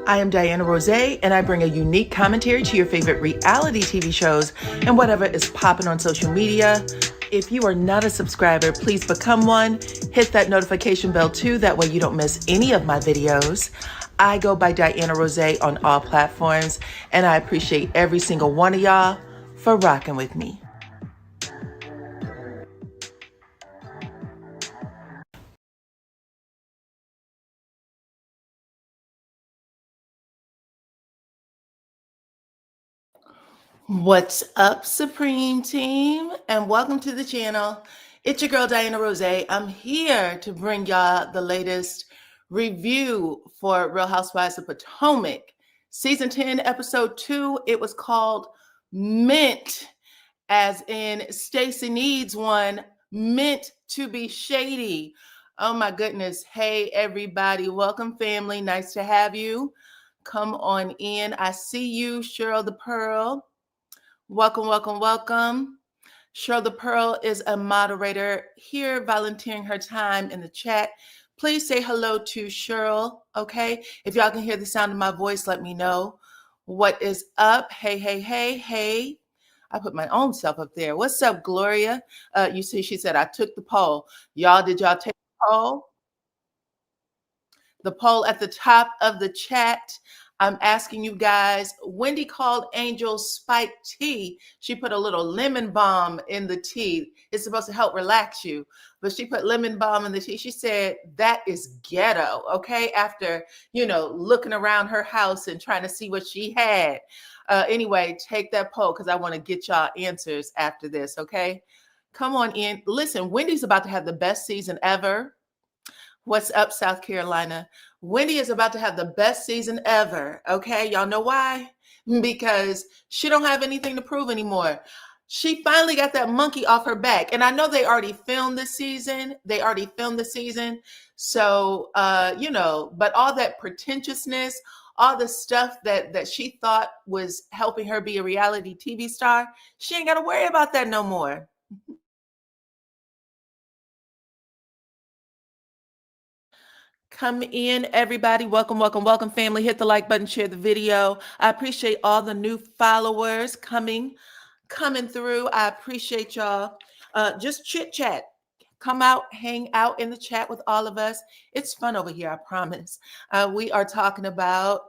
I am DYANAROZAY, and I bring a unique commentary to your favorite reality TV shows and whatever is popping on social media. If you are not a subscriber, please become one. Hit that notification bell too, that way you don't miss any of my videos. I go by DYANAROZAY on all platforms, and I appreciate every single one of y'all for rocking with me. What's up, Supreme Team? And welcome to the channel. It's your girl, DYANAROZAY. I'm here to bring y'all the latest review for Real Housewives of Potomac. Season 10, Episode 2. It was called Meant, as in Stacy needs one, meant to be shady. Oh my goodness. Hey, everybody. Welcome, family. Nice to have you. Come on in. I see you, Cheryl the Pearl. Welcome, welcome, welcome. Cheryl the Pearl is a moderator here, volunteering her time in the chat. Please say hello to Cheryl, okay? If y'all can hear the sound of my voice, let me know what is up. Hey, hey, hey, hey. I put my own self up there. What's up, Gloria? You see, she said, I took the poll. Did y'all take the poll? The poll at the top of the chat. I'm asking you guys, Wendy called Angel spiked tea. She put a little lemon balm in the tea. It's supposed to help relax you, but she put lemon balm in the tea. She said, that is ghetto, okay? After, looking around her house and trying to see what she had. Anyway, take that poll because I want to get y'all answers after this, okay? Come on in. Listen, Wendy's about to have the best season ever. What's up, South Carolina? Wendy is about to have the best season ever, okay? Y'all know why? Because she don't have anything to prove anymore. She finally got that monkey off her back. And I know they already filmed the season. So, but all that pretentiousness, all the stuff that she thought was helping her be a reality TV star, she ain't got to worry about that no more. Come in, everybody. Welcome, welcome, welcome, family. Hit the like button, share the video. I appreciate all the new followers coming through. I appreciate y'all. Just chit chat. Come out, hang out in the chat with all of us. It's fun over here, I promise. We are talking about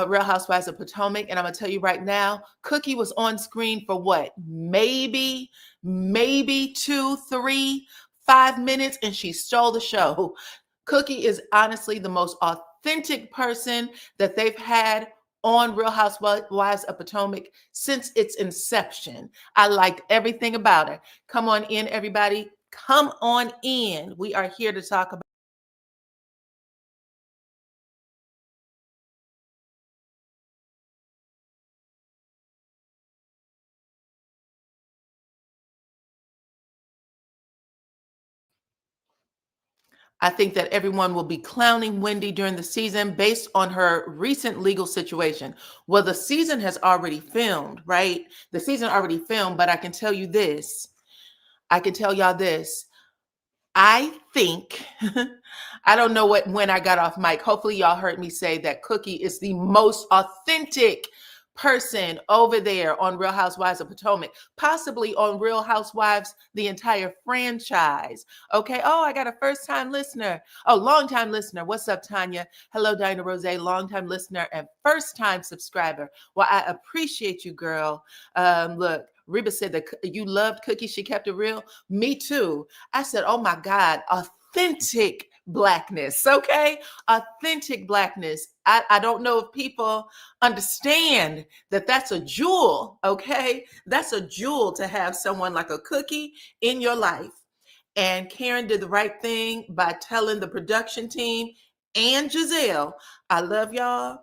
Real Housewives of Potomac, and I'm gonna tell you right now, Cookie was on screen for what? Maybe 2, 3, 5 minutes, and she stole the show. Cookie is honestly the most authentic person that they've had on Real Housewives of Potomac since its inception. I liked everything about her. Come on in, everybody. Come on in. We are here to talk about. I think that everyone will be clowning Wendy during the season based on her recent legal situation. Well, the season has already filmed, right? The season already filmed, but I can tell you this. I can tell y'all this. I think, I don't know when I got off mic. Hopefully y'all heard me say that Cookie is the most authentic person over there on Real Housewives of Potomac, possibly on Real Housewives, the entire franchise. Okay. Oh, I got a first time listener. Oh, long time listener. What's up, Tanya? Hello, DYANAROZAY, long time listener and first time subscriber. Well, I appreciate you, girl. Look, Reba said that you loved Cookie. She kept it real. Me too. I said, oh my God, authentic Blackness. Okay. Authentic Blackness. I don't know if people understand that that's a jewel. Okay. That's a jewel to have someone like a Cookie in your life. And Karen did the right thing by telling the production team and Giselle, I love y'all,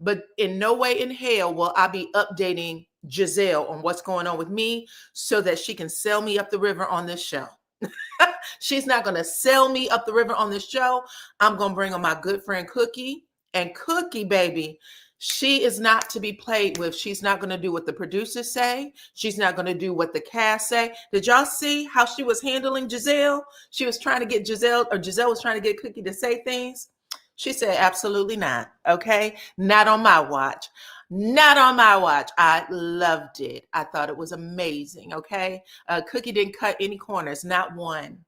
but in no way in hell will I be updating Giselle on what's going on with me so that she can sell me up the river on this show. She's not going to sell me up the river on this show. I'm going to bring on my good friend Cookie. And Cookie, baby, she is not to be played with. She's not going to do what the producers say. She's not going to do what the cast say. Did y'all see how she was handling Giselle? She was trying to get Giselle was trying to get Cookie to say things. She said, absolutely not. Okay. Not on my watch. Not on my watch. I loved it. I thought it was amazing. Okay. Cookie didn't cut any corners, not one.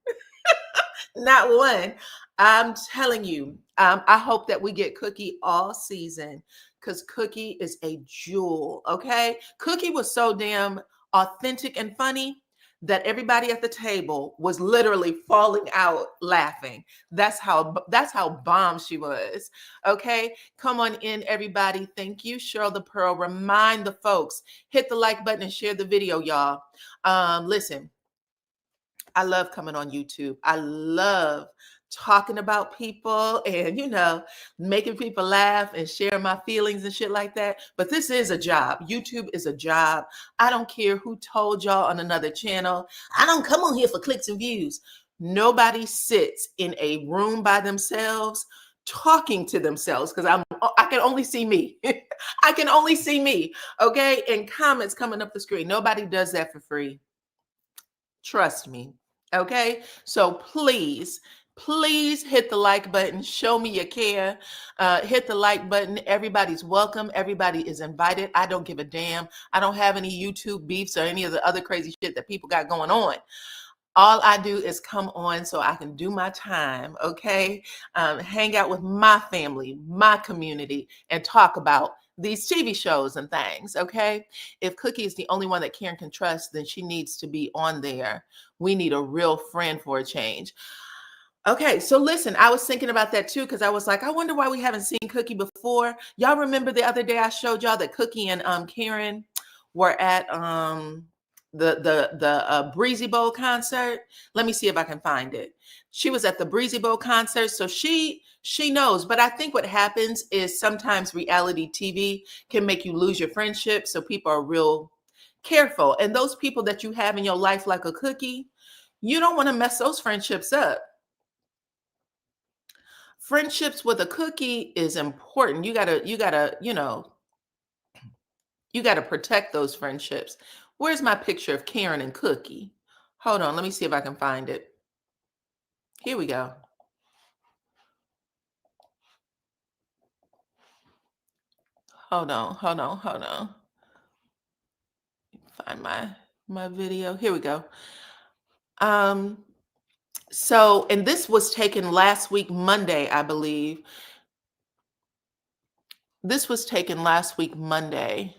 Not one. I'm telling you, I hope that we get Cookie all season because Cookie is a jewel. Okay. Cookie was so damn authentic and funny that everybody at the table was literally falling out laughing. That's how bomb she was. Okay. Come on in, everybody. Thank you, Cheryl the Pearl. Remind the folks, hit the like button and share the video, y'all. Listen, I love coming on YouTube. I love talking about people and, making people laugh and share my feelings and shit like that. But this is a job. YouTube is a job. I don't care who told y'all on another channel. I don't come on here for clicks and views. Nobody sits in a room by themselves talking to themselves because I can only see me. I can only see me. Okay. And comments coming up the screen. Nobody does that for free. Trust me. Okay. So please, please hit the like button. Show me your care. Hit the like button. Everybody's welcome. Everybody is invited. I don't give a damn. I don't have any YouTube beefs or any of the other crazy shit that people got going on. All I do is come on so I can do my time, okay? Hang out with my family, my community, and talk about these TV shows and things, okay? If Cookie is the only one that Karen can trust, then she needs to be on there. We need a real friend for a change. Okay, so listen, I was thinking about that too because I was like, I wonder why we haven't seen Cookie before. Y'all remember the other day I showed y'all that Cookie and Karen were at the Breezy Bowl concert. Let me see if I can find it. She was at the Breezy Bowl concert, so she knows. But I think what happens is sometimes reality TV can make you lose your friendship, so people are real careful. And those people that you have in your life, like a Cookie, you don't want to mess those friendships up. Friendships with a Cookie is important. You gotta, you gotta protect those friendships. Where's my picture of Karen and Cookie? Hold on, let me see if I can find it. Here we go. Hold on. Find my video. Here we go. So, and this was taken last week, Monday, I believe. This was taken last week, Monday.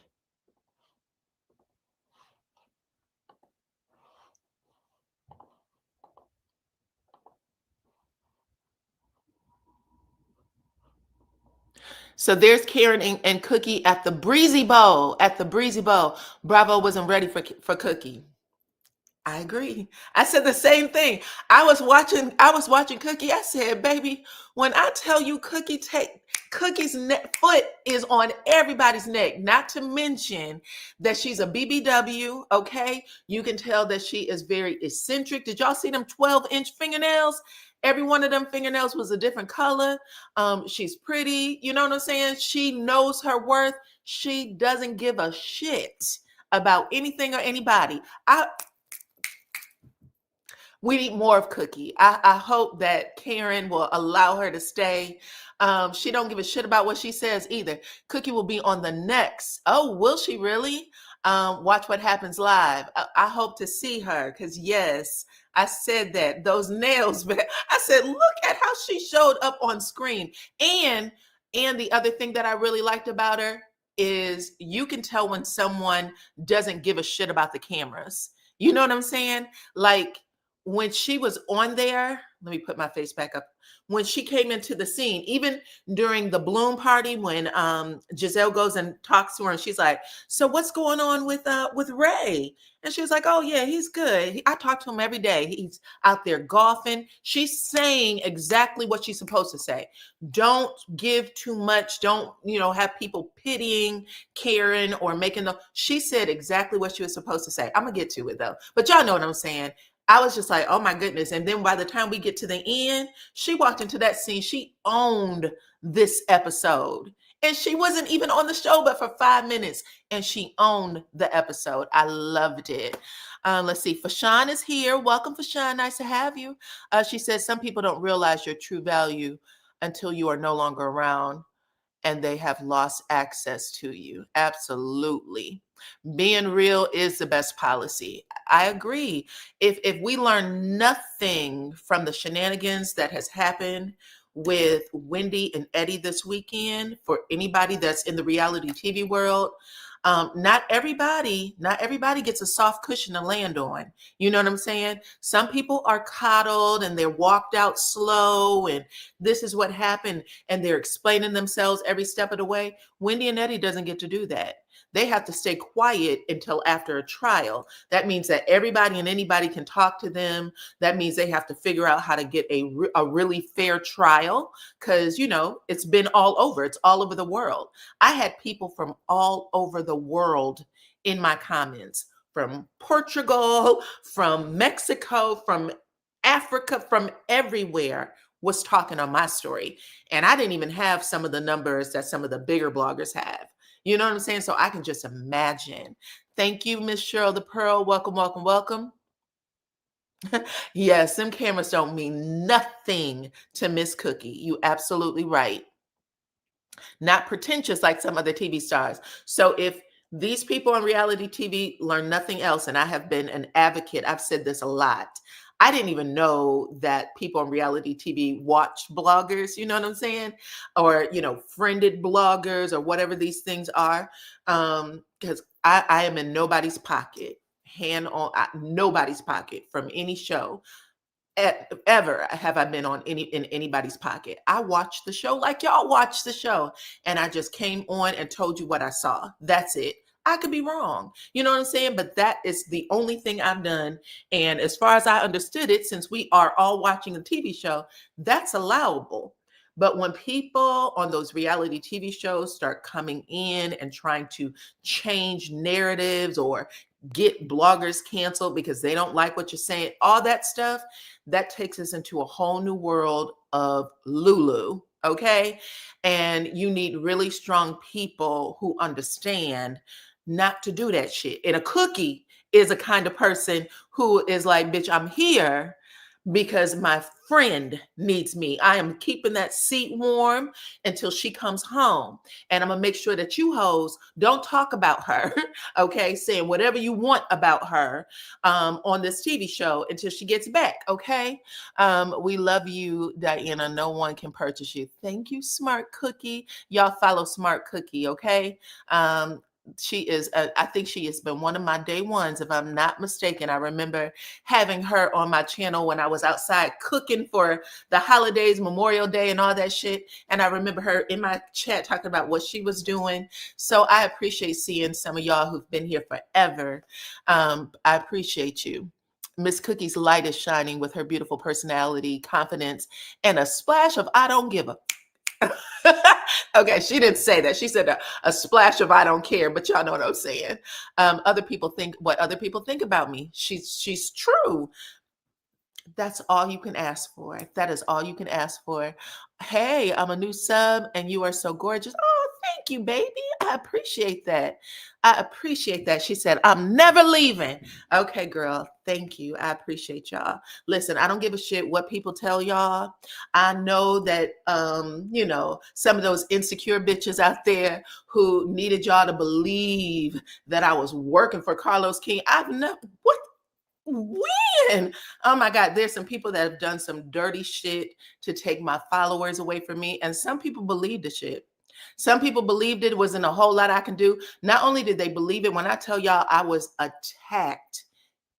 So there's Karen and Cookie at the Breezy Bowl. At the Breezy Bowl. Bravo wasn't ready for Cookie. I agree. I said the same thing. I was watching Cookie. I said, baby, when I tell you Cookie's foot is on everybody's neck, not to mention that she's a BBW, okay? You can tell that she is very eccentric. Did y'all see them 12-inch fingernails? Every one of them fingernails was a different color. She's pretty. You know what I'm saying? She knows her worth. She doesn't give a shit about anything or anybody. We need more of Cookie. I hope that Karen will allow her to stay. She don't give a shit about what she says either. Cookie will be on the next. Oh, will she really? Watch What Happens Live. I hope to see her because yes, I said that. Those nails, but I said, look at how she showed up on screen. And the other thing that I really liked about her is you can tell when someone doesn't give a shit about the cameras. You know what I'm saying? Like, when she was on there, let me put my face back up. When she came into the scene, even during the Bloom party, when Giselle goes and talks to her, and she's like, "So what's going on with Ray?" And she was like, "Oh yeah, he's good. I talk to him every day. He's out there golfing." She's saying exactly what she's supposed to say. Don't give too much. Don't have people pitying Karen or making the. She said exactly what she was supposed to say. I'm gonna get to it though, but y'all know what I'm saying. I was just like, oh my goodness. And then by the time we get to the end, she walked into that scene. She owned this episode. And she wasn't even on the show, but for 5 minutes. And she owned the episode. I loved it. Let's see. Fashawn is here. Welcome, Fashawn. Nice to have you. She says, some people don't realize your true value until you are no longer around and they have lost access to you. Absolutely. Being real is the best policy. I agree. If we learn nothing from the shenanigans that has happened with Wendy and Eddie this weekend, for anybody that's in the reality TV world, not everybody gets a soft cushion to land on. You know what I'm saying? Some people are coddled and they're walked out slow, and this is what happened, and they're explaining themselves every step of the way. Wendy and Eddie doesn't get to do that. They have to stay quiet until after a trial. That means that everybody and anybody can talk to them. That means they have to figure out how to get a really fair trial, because, it's been all over. It's all over the world. I had people from all over the world in my comments, from Portugal, from Mexico, from Africa, from everywhere was talking on my story. And I didn't even have some of the numbers that some of the bigger bloggers have. You know what I'm saying? So I can just imagine. Thank you, Miss Cheryl the Pearl. Welcome, welcome, welcome. Yes, them cameras don't mean nothing to Miss Cookie. You absolutely right. Not pretentious like some other TV stars. So if these people on reality TV learn nothing else, and I have been an advocate, I've said this a lot. I didn't even know that people on reality TV watch bloggers, you know what I'm saying? Or, friended bloggers or whatever these things are. Because I am in nobody's pocket, nobody's pocket from any show. Ever have I been in anybody's pocket. I watched the show like y'all watched the show, and I just came on and told you what I saw. That's it. I could be wrong. You know what I'm saying? But that is the only thing I've done. And as far as I understood it, since we are all watching a TV show, that's allowable. But when people on those reality TV shows start coming in and trying to change narratives or get bloggers canceled because they don't like what you're saying, all that stuff, that takes us into a whole new world of Lulu. Okay. And you need really strong people who understand not to do that shit. And a Cookie is a kind of person who is like, bitch, I'm here because my friend needs me. I am keeping that seat warm until she comes home. And I'm going to make sure that you hoes don't talk about her, okay? Saying whatever you want about her on this TV show until she gets back, okay? We love you, Dyana. No one can purchase you. Thank you, Smart Cookie. Y'all follow Smart Cookie, okay? She is, I think she has been one of my day ones, if I'm not mistaken. I remember having her on my channel when I was outside cooking for the holidays, Memorial Day and all that shit. And I remember her in my chat talking about what she was doing. So I appreciate seeing some of y'all who've been here forever. I appreciate you. Miss Cookie's light is shining with her beautiful personality, confidence, and a splash of I don't give a okay, she didn't say that. She said a splash of I don't care, but y'all know what I'm saying. Other people think what other people think about me. She's true. That's all you can ask for. That is all you can ask for. Hey, I'm a new sub and you are so gorgeous. Oh, thank you, baby. I appreciate that. I appreciate that. She said, I'm never leaving. Okay, girl. Thank you. I appreciate y'all. Listen, I don't give a shit what people tell y'all. I know that, some of those insecure bitches out there who needed y'all to believe that I was working for Carlos King. I've never, what? When? Oh my God, there's some people that have done some dirty shit to take my followers away from me. And some people believed the shit. Some people believed it wasn't a whole lot I can do. Not only did they believe it, when I tell y'all I was attacked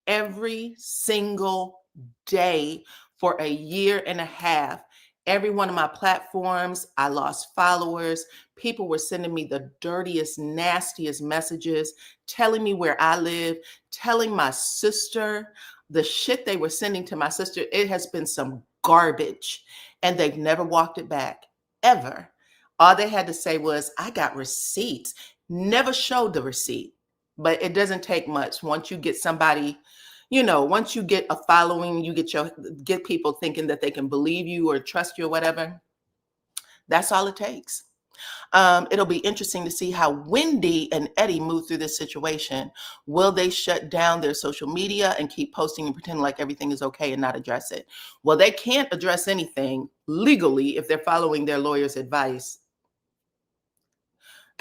every single day for a year and a half. Every one of my platforms, I lost followers. People were sending me the dirtiest, nastiest messages, telling me where I live, telling my sister the shit they were sending to my sister. It has been some garbage, and they've never walked it back, ever. All they had to say was, I got receipts. Never showed the receipt, but it doesn't take much. Once you get somebody, once you get a following, you get people thinking that they can believe you or trust you or whatever. That's all it takes. It'll be interesting to see how Wendy and Eddie move through this situation. Will they shut down their social media and keep posting and pretend like everything is okay and not address it? Well, they can't address anything legally if they're following their lawyer's advice.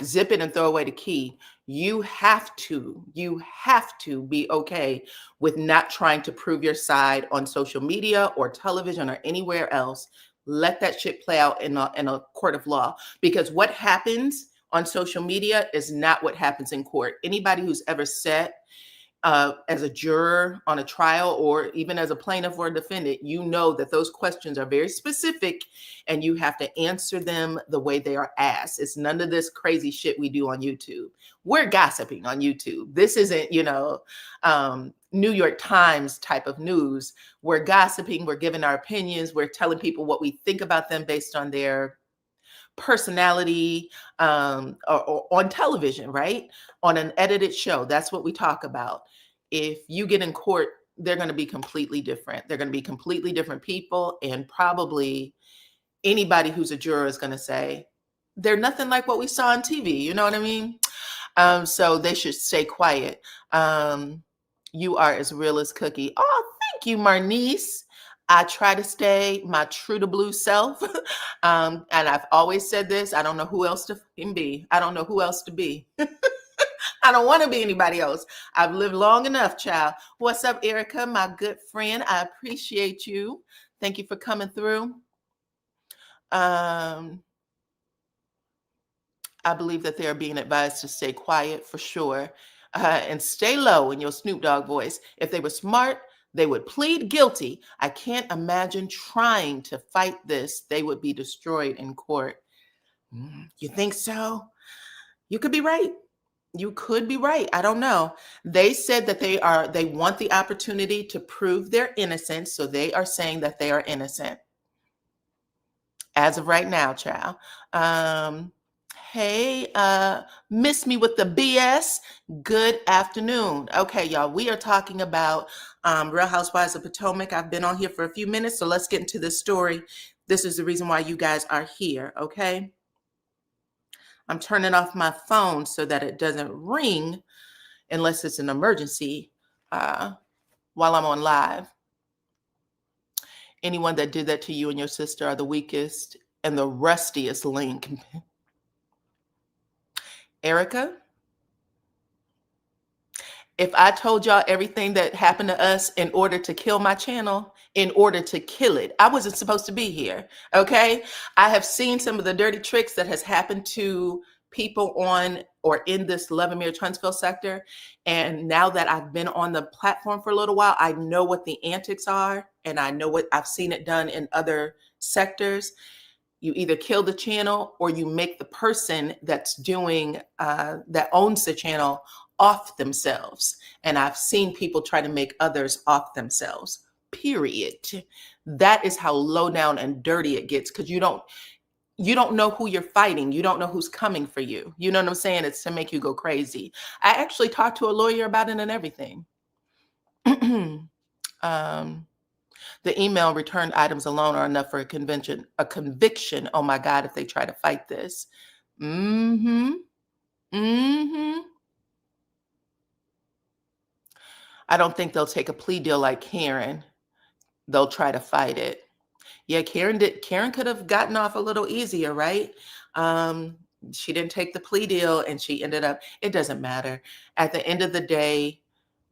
Zip it and throw away the key. You have to be okay with not trying to prove your side on social media or television or anywhere else. Let that shit play out in a court of law, because what happens on social media is not what happens in court. Anybody who's ever sat as a juror on a trial, or even as a plaintiff or a defendant, you know that those questions are very specific and you have to answer them the way they are asked. It's none of this crazy shit we do on YouTube. We're gossiping on YouTube. This isn't, New York Times type of news. We're gossiping, we're giving our opinions, we're telling people what we think about them based on their personality, or on television, right? On an edited show. That's what we talk about. If you get in court, they're going to be completely different. They're going to be completely different people. And probably anybody who's a juror is going to say, they're nothing like what we saw on TV. You know what I mean? So they should stay quiet. You are as real as cookie. Oh, thank you, Marnice. I try to stay my true to blue self. And I've always said this. I don't know who else to fucking be. I don't know who else to be. I don't want to be anybody else. I've lived long enough, child. What's up, Erica, my good friend? I appreciate you. Thank you for coming through. I believe that they are being advised to stay quiet for sure, and stay low in your Snoop Dogg voice. If they were smart, they would plead guilty. I can't imagine trying to fight this. They would be destroyed in court. You think so? You could be right. You could be right. I don't know. They said that they want the opportunity to prove their innocence. So they are saying that they are innocent as of right now, child. Hey, miss me with the BS. Good afternoon. Okay, y'all, we are talking about Real Housewives of Potomac. I've been on here for a few minutes, so let's get into this story. This is the reason why you guys are here, okay? I'm turning off my phone so that it doesn't ring unless it's an emergency while I'm on live. Anyone that did that to you and your sister are the weakest and the rustiest link. Erica, if I told y'all everything that happened to us in order to kill my channel, in order to kill it, I wasn't supposed to be here, okay? I have seen some of the dirty tricks that has happened to people on or in this Lovemere Huntsville sector. And now that I've been on the platform for a little while, I know what the antics are, and I know what I've seen it done in other sectors. You either kill the channel or you make the person that's doing, that owns the channel, off themselves. And I've seen people try to make others off themselves, period. That is how low down and dirty it gets, because you don't know who you're fighting. You don't know who's coming for you. You know what I'm saying? It's to make you go crazy. I actually talked to a lawyer about it and everything. The email returned items alone are enough for a conviction. Oh my God, if they try to fight this. I don't think they'll take a plea deal like Karen. They'll try to fight it. Yeah, Karen could have gotten off a little easier, right? She didn't take the plea deal and she ended up, it doesn't matter. At the end of the day,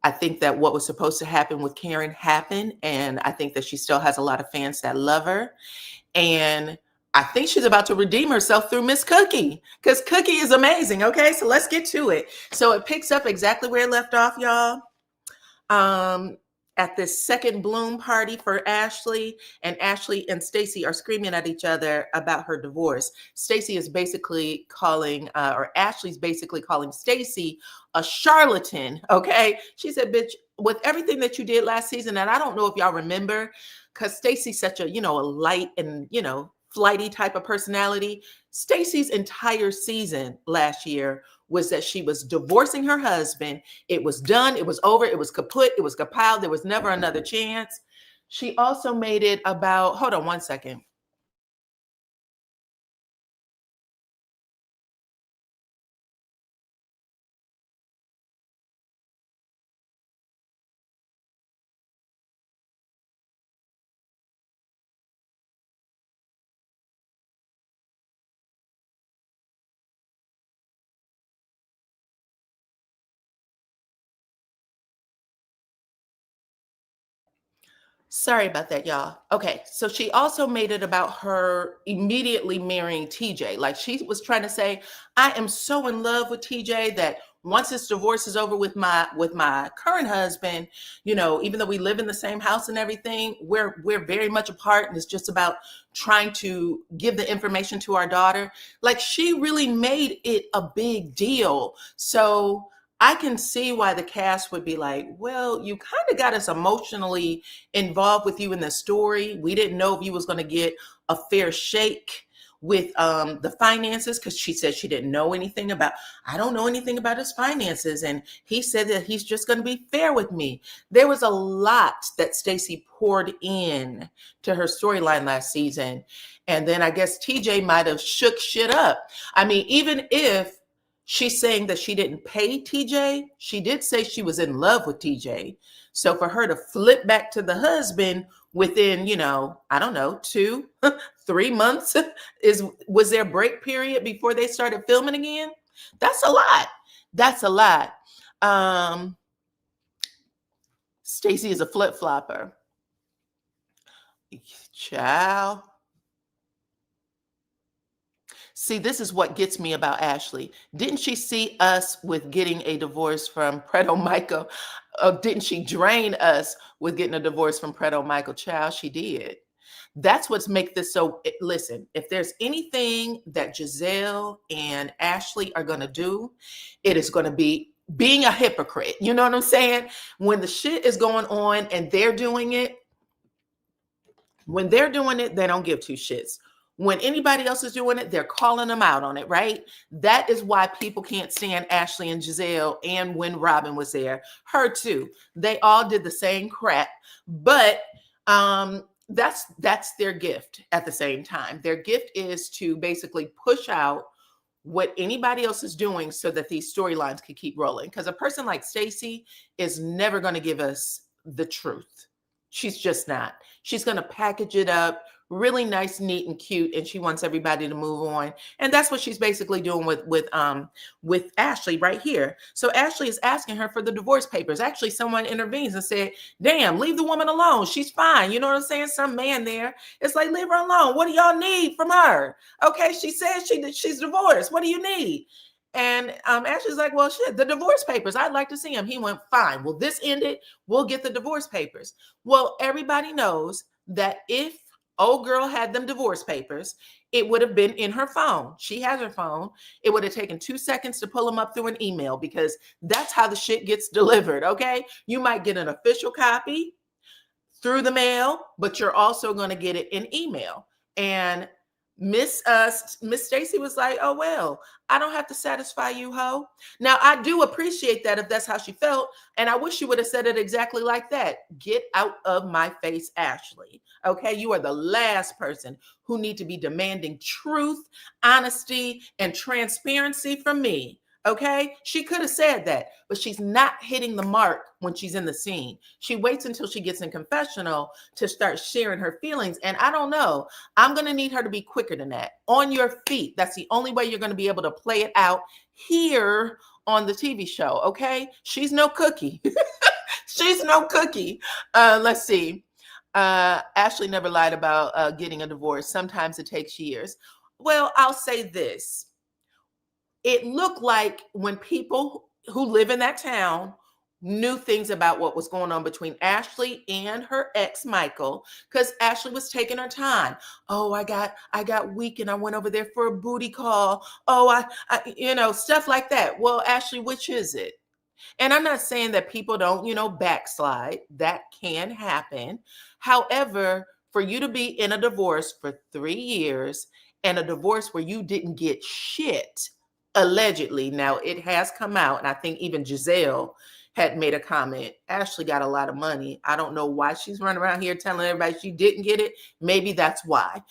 I think that what was supposed to happen with Karen happened. And I think that she still has a lot of fans that love her. And I think she's about to redeem herself through Miss Cookie, because Cookie is amazing. Okay, so let's get to it. So it picks up exactly where it left off, y'all. At this second bloom party for Ashley, and Ashley and Stacey are screaming at each other about her divorce. Stacey is basically calling, or Ashley's basically calling Stacey a charlatan. Okay, she said, "Bitch, with everything that you did last season," and I don't know if y'all remember, because Stacey's such a a light and flighty type of personality. Stacey's entire season last year was that she was divorcing her husband. It was done. It was over. It was kaput. It was kapow. There was never another chance. She also made it about, hold on one second. Sorry about that, y'all. Okay, so she also made it about her immediately marrying TJ. Like she was trying to say, I am so in love with TJ that once this divorce is over with my current husband, even though we live in the same house and everything, we're very much apart, and it's just about trying to give the information to our daughter. Like she really made it a big deal. So I can see why the cast would be like, well, you kind of got us emotionally involved with you in the story. We didn't know if you was going to get a fair shake with the finances, because she said she didn't know anything about, I don't know anything about his finances. And he said that he's just going to be fair with me. There was a lot that Stacey poured in to her storyline last season. And then I guess TJ might have shook shit up. I mean, even if she's saying that she didn't pay TJ, she did say she was in love with TJ. So for her to flip back to the husband within, I don't know, 2, 3 months was their break period before they started filming again? That's a lot. That's a lot. Stacey is a flip-flopper. Child. See, this is what gets me about Ashley. Didn't she see us with getting a divorce from Preto Michael? Didn't she drain us with getting a divorce from Preto Michael? Child, she did. That's what's make this so. Listen, if there's anything that Giselle and Ashley are going to do, it is going to be being a hypocrite. You know what I'm saying? When the shit is going on and they're doing it, they don't give two shits. When anybody else is doing it, they're calling them out on it, right? That is why people can't stand Ashley and Giselle, and when Robin was there, her too. They all did the same crap, but that's their gift at the same time. Their gift is to basically push out what anybody else is doing so that these storylines can keep rolling. Because a person like Stacey is never going to give us the truth. She's just not. She's going to package it up really nice, neat, and cute, and she wants everybody to move on. And that's what she's basically doing with Ashley right here. So Ashley is asking her for the divorce papers. Actually, someone intervenes and said, damn, leave the woman alone. She's fine. You know what I'm saying? Some man there. It's like, leave her alone. What do y'all need from her? Okay, she says she's divorced. What do you need? And Ashley's like, well, shit, the divorce papers. I'd like to see them. He went, fine. Well, this ended. We'll get the divorce papers. Well, everybody knows that if old girl had them divorce papers, it would have been in her phone. She has her phone. It would have taken 2 seconds to pull them up through an email, because that's how the shit gets delivered, okay? You might get an official copy through the mail, but you're also going to get it in email. And Miss Stacey was like, oh, well, I don't have to satisfy you, ho. Now, I do appreciate that if that's how she felt. And I wish she would have said it exactly like that. Get out of my face, Ashley. Okay, you are the last person who need to be demanding truth, honesty, and transparency from me. Okay, she could have said that, but she's not hitting the mark when she's in the scene. She waits until she gets in confessional to start sharing her feelings. And I don't know, I'm going to need her to be quicker than that. On your feet. That's the only way you're going to be able to play it out here on the TV show. Okay, she's no cookie. She's no cookie. Let's see. Ashley never lied about getting a divorce. Sometimes it takes years. Well, I'll say this. It looked like when people who live in that town knew things about what was going on between Ashley and her ex, Michael, because Ashley was taking her time. Oh, I got weak and I went over there for a booty call. Oh, I stuff like that. Well, Ashley, which is it? And I'm not saying that people don't, backslide. That can happen. However, for you to be in a divorce for 3 years, and a divorce where you didn't get shit, allegedly. Now, it has come out, and I think even Giselle had made a comment. Ashley got a lot of money. I don't know why she's running around here telling everybody she didn't get it. Maybe that's why.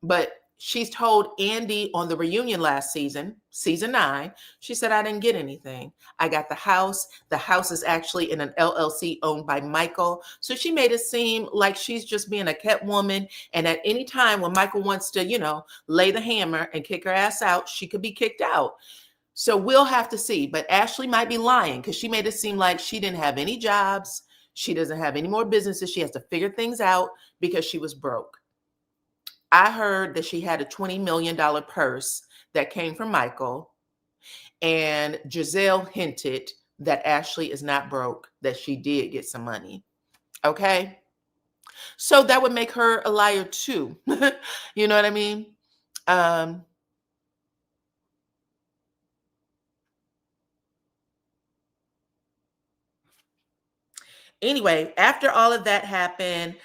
But she's told Andy on the reunion last season 9, she said, I didn't get anything. I got the house. The house is actually in an LLC owned by Michael. So she made it seem like she's just being a kept woman. And at any time when Michael wants to, lay the hammer and kick her ass out, she could be kicked out. So we'll have to see. But Ashley might be lying, because she made it seem like she didn't have any jobs. She doesn't have any more businesses. She has to figure things out because she was broke. I heard that she had a $20 million purse that came from Michael, and Giselle hinted that Ashley is not broke, that she did get some money. Okay? So that would make her a liar too. You know what I mean? Anyway, after all of that happened,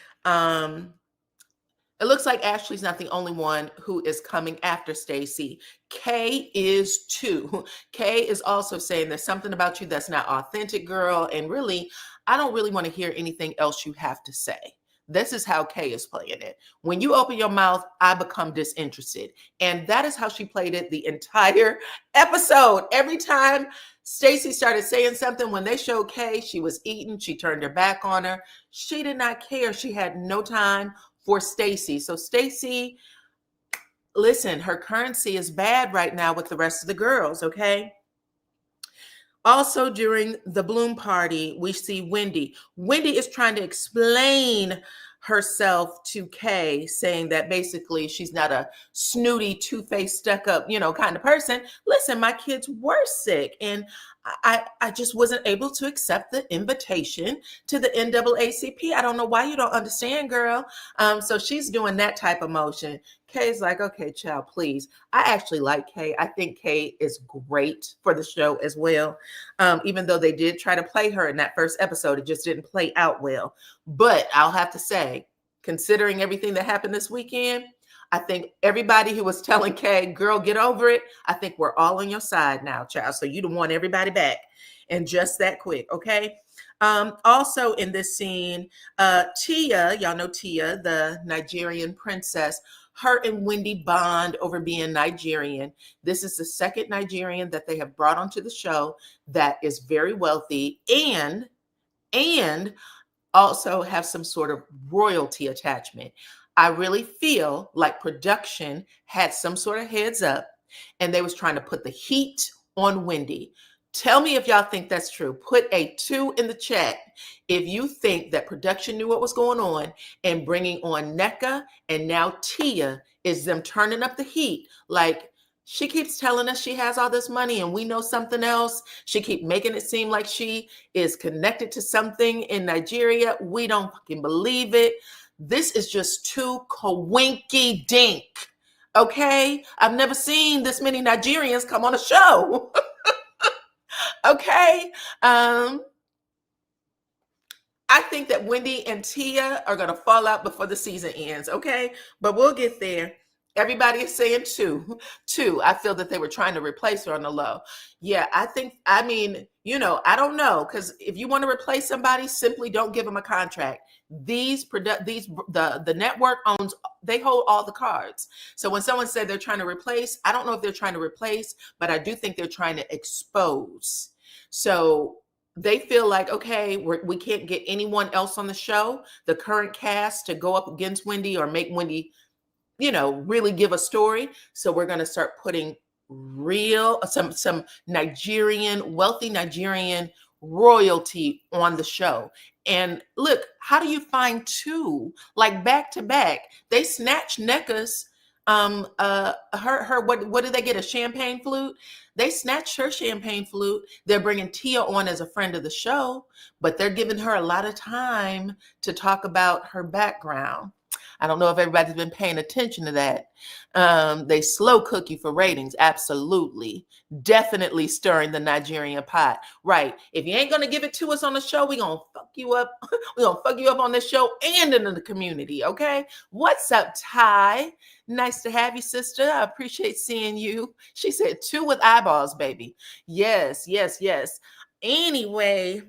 it looks like Ashley's not the only one who is coming after Stacey. Kay is too. Kay is also saying there's something about you that's not authentic, girl. And really, I don't really want to hear anything else you have to say. This is how Kay is playing it. When you open your mouth, I become disinterested. And that is how she played it the entire episode. Every time Stacey started saying something, when they showed Kay, she was eating, she turned her back on her. She did not care. She had no time for Stacey. So Stacey, listen, her currency is bad right now with the rest of the girls, okay? Also, during the Bloom party, we see Wendy. Wendy is trying to explain herself to Kay, saying that basically she's not a snooty, two-faced, stuck-up, kind of person. Listen, my kids were sick, and I just wasn't able to accept the invitation to the NAACP. I don't know why you don't understand, girl. So she's doing that type of motion. Kay's like, okay, child, please. I actually like Kay. I think Kay is great for the show as well. Even though they did try to play her in that first episode, it just didn't play out well. But I'll have to say, considering everything that happened this weekend, I think everybody who was telling Kay, girl, get over it, I think we're all on your side now, child. So you don't want everybody back. And just that quick, okay? Also in this scene, Tia, y'all know Tia, the Nigerian princess, her and Wendy bond over being Nigerian. This is the second Nigerian that they have brought onto the show that is very wealthy and also have some sort of royalty attachment. I really feel like production had some sort of heads up and they was trying to put the heat on Wendy. Tell me if y'all think that's true. Put a 2 in the chat if you think that production knew what was going on and bringing on NECA and now Tia is them turning up the heat. Like, she keeps telling us she has all this money and we know something else. She keep making it seem like she is connected to something in Nigeria. We don't fucking believe it. This is just too coinky dink. Okay? I've never seen this many Nigerians come on a show. Okay? I think that Wendy and Tia are going to fall out before the season ends. Okay? But we'll get there. Everybody is saying 2. I feel that they were trying to replace her on the low. Yeah, I don't know. Because if you want to replace somebody, simply don't give them a contract. The network owns, they hold all the cards. So when someone said they're trying to replace, I don't know if they're trying to replace, but I do think they're trying to expose. So they feel like, okay, we can't get anyone else on the show, the current cast, to go up against Wendy or make Wendy really give a story. So we're going to start putting some wealthy Nigerian royalty on the show. And look, how do you find 2 like back to back? They snatched NECA's what did they get, a champagne flute? They snatched her champagne flute. They're bringing Tia on as a friend of the show, but they're giving her a lot of time to talk about her background. I don't know if everybody's been paying attention to that. They slow cook you for ratings. Absolutely. Definitely stirring the Nigerian pot. Right. If you ain't going to give it to us on the show, we're going to fuck you up. We're going to fuck you up on this show and in the community. Okay. What's up, Ty? Nice to have you, sister. I appreciate seeing you. She said 2 with eyeballs, baby. Yes. Anyway,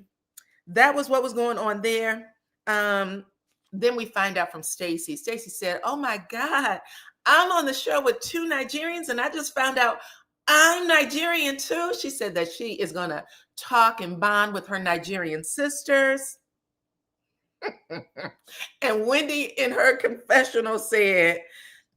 that was what was going on there. Then we find out from Stacey. Stacey said, oh my God, I'm on the show with 2 Nigerians and I just found out I'm Nigerian too. She said that she is going to talk and bond with her Nigerian sisters. And Wendy in her confessional said,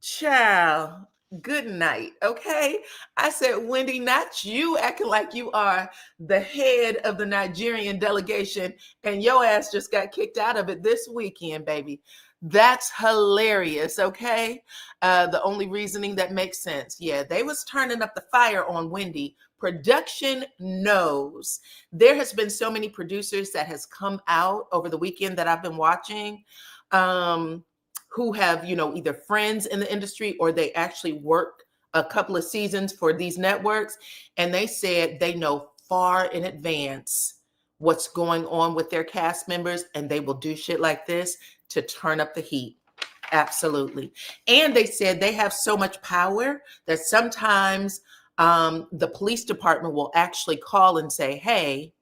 child, Good night. Okay. I said, Wendy, not you acting like you are the head of the Nigerian delegation and your ass just got kicked out of it this weekend, baby. That's hilarious. Okay. The only reasoning that makes sense. Yeah, they was turning up the fire on Wendy. Production knows. There has been so many producers that has come out over the weekend that I've been watching. Who have, either friends in the industry or they actually work a couple of seasons for these networks. And they said they know far in advance what's going on with their cast members, and they will do shit like this to turn up the heat. Absolutely. And they said they have so much power that sometimes the police department will actually call and say, hey,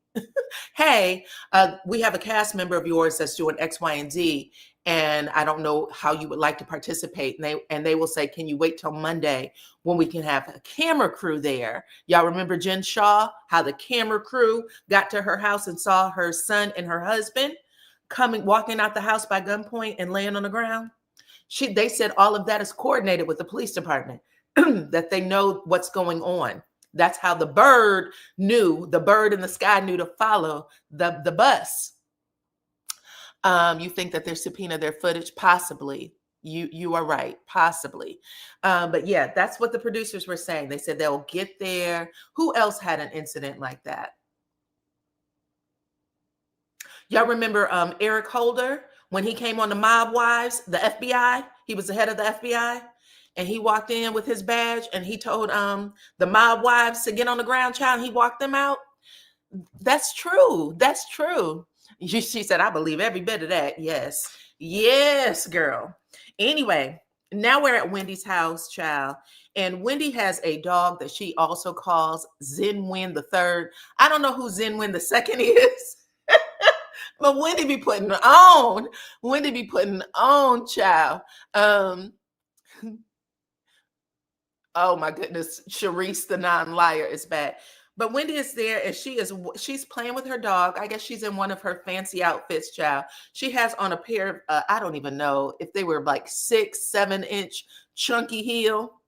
we have a cast member of yours that's doing X, Y, and Z, and I don't know how you would like to participate. And they will say, can you wait till Monday when we can have a camera crew there? Y'all remember Jen Shaw, how the camera crew got to her house and saw her son and her husband walking out the house by gunpoint and laying on the ground? They said all of that is coordinated with the police department, that they know what's going on. That's how the bird in the sky knew to follow the bus. You think that they're subpoena their footage? Possibly. You are right, possibly. But yeah, that's what the producers were saying. They said they'll get there. Who else had an incident like that? Y'all remember Eric Holder when he came on the Mob Wives, the FBI? He was the head of the FBI. And he walked in with his badge and he told the Mob Wives to get on the ground, child, and he walked them out. That's true. That's true. She said, I believe every bit of that. Yes. Yes, girl. Anyway, now we're at Wendy's house, child. And Wendy has a dog that she also calls Zenwin the Third. I don't know who Zenwin the Second is. But Wendy be putting on. Wendy be putting on, child. Oh my goodness, Sharice the non-liar is bad. But Wendy is there and she's playing with her dog. I guess she's in one of her fancy outfits, child. She has on a pair of, I don't even know if they were like 6-7 inch chunky heel.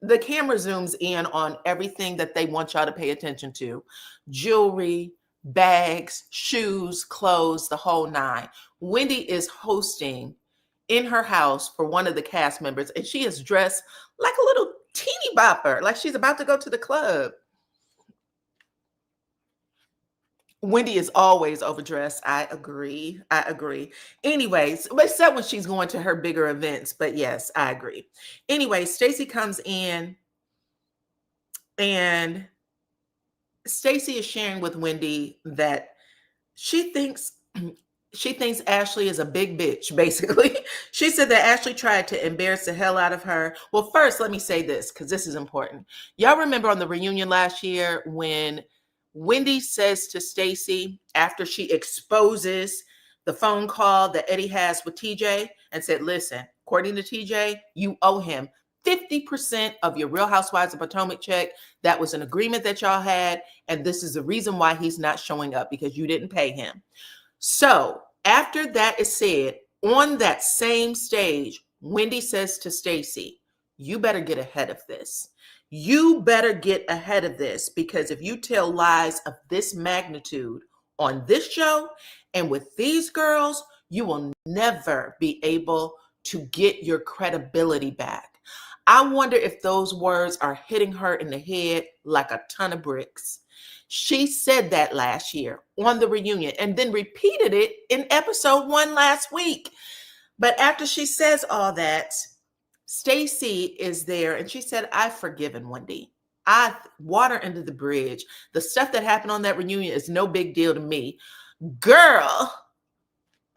The camera zooms in on everything that they want y'all to pay attention to. Jewelry, bags, shoes, clothes, the whole nine. Wendy is hosting in her house for one of the cast members, and she is dressed like a little teeny bopper, like she's about to go to the club. Wendy is always overdressed. I agree. Anyways, except when she's going to her bigger events. But yes, I agree. Anyway, Stacey comes in and Stacey is sharing with Wendy that she thinks Ashley is a big bitch, basically. She said that Ashley tried to embarrass the hell out of her. Well, first, let me say this, because this is important. Y'all remember on the reunion last year when Wendy says to Stacey, after she exposes the phone call that Eddie has with TJ, and said, listen, according to TJ, you owe him 50% of your Real Housewives of Potomac check. That was an agreement that y'all had, and this is the reason why he's not showing up, because you didn't pay him. So after that is said, on that same stage, Wendy says to Stacey, you better get ahead of this. You better get ahead of this, because if you tell lies of this magnitude on this show and with these girls, you will never be able to get your credibility back. I wonder if those words are hitting her in the head like a ton of bricks. She said that last year on the reunion and then repeated it in episode 1 last week. But after she says all that, Stacey is there and she said, I've forgiven Wendy. Water under the bridge. The stuff that happened on that reunion is no big deal to me. Girl,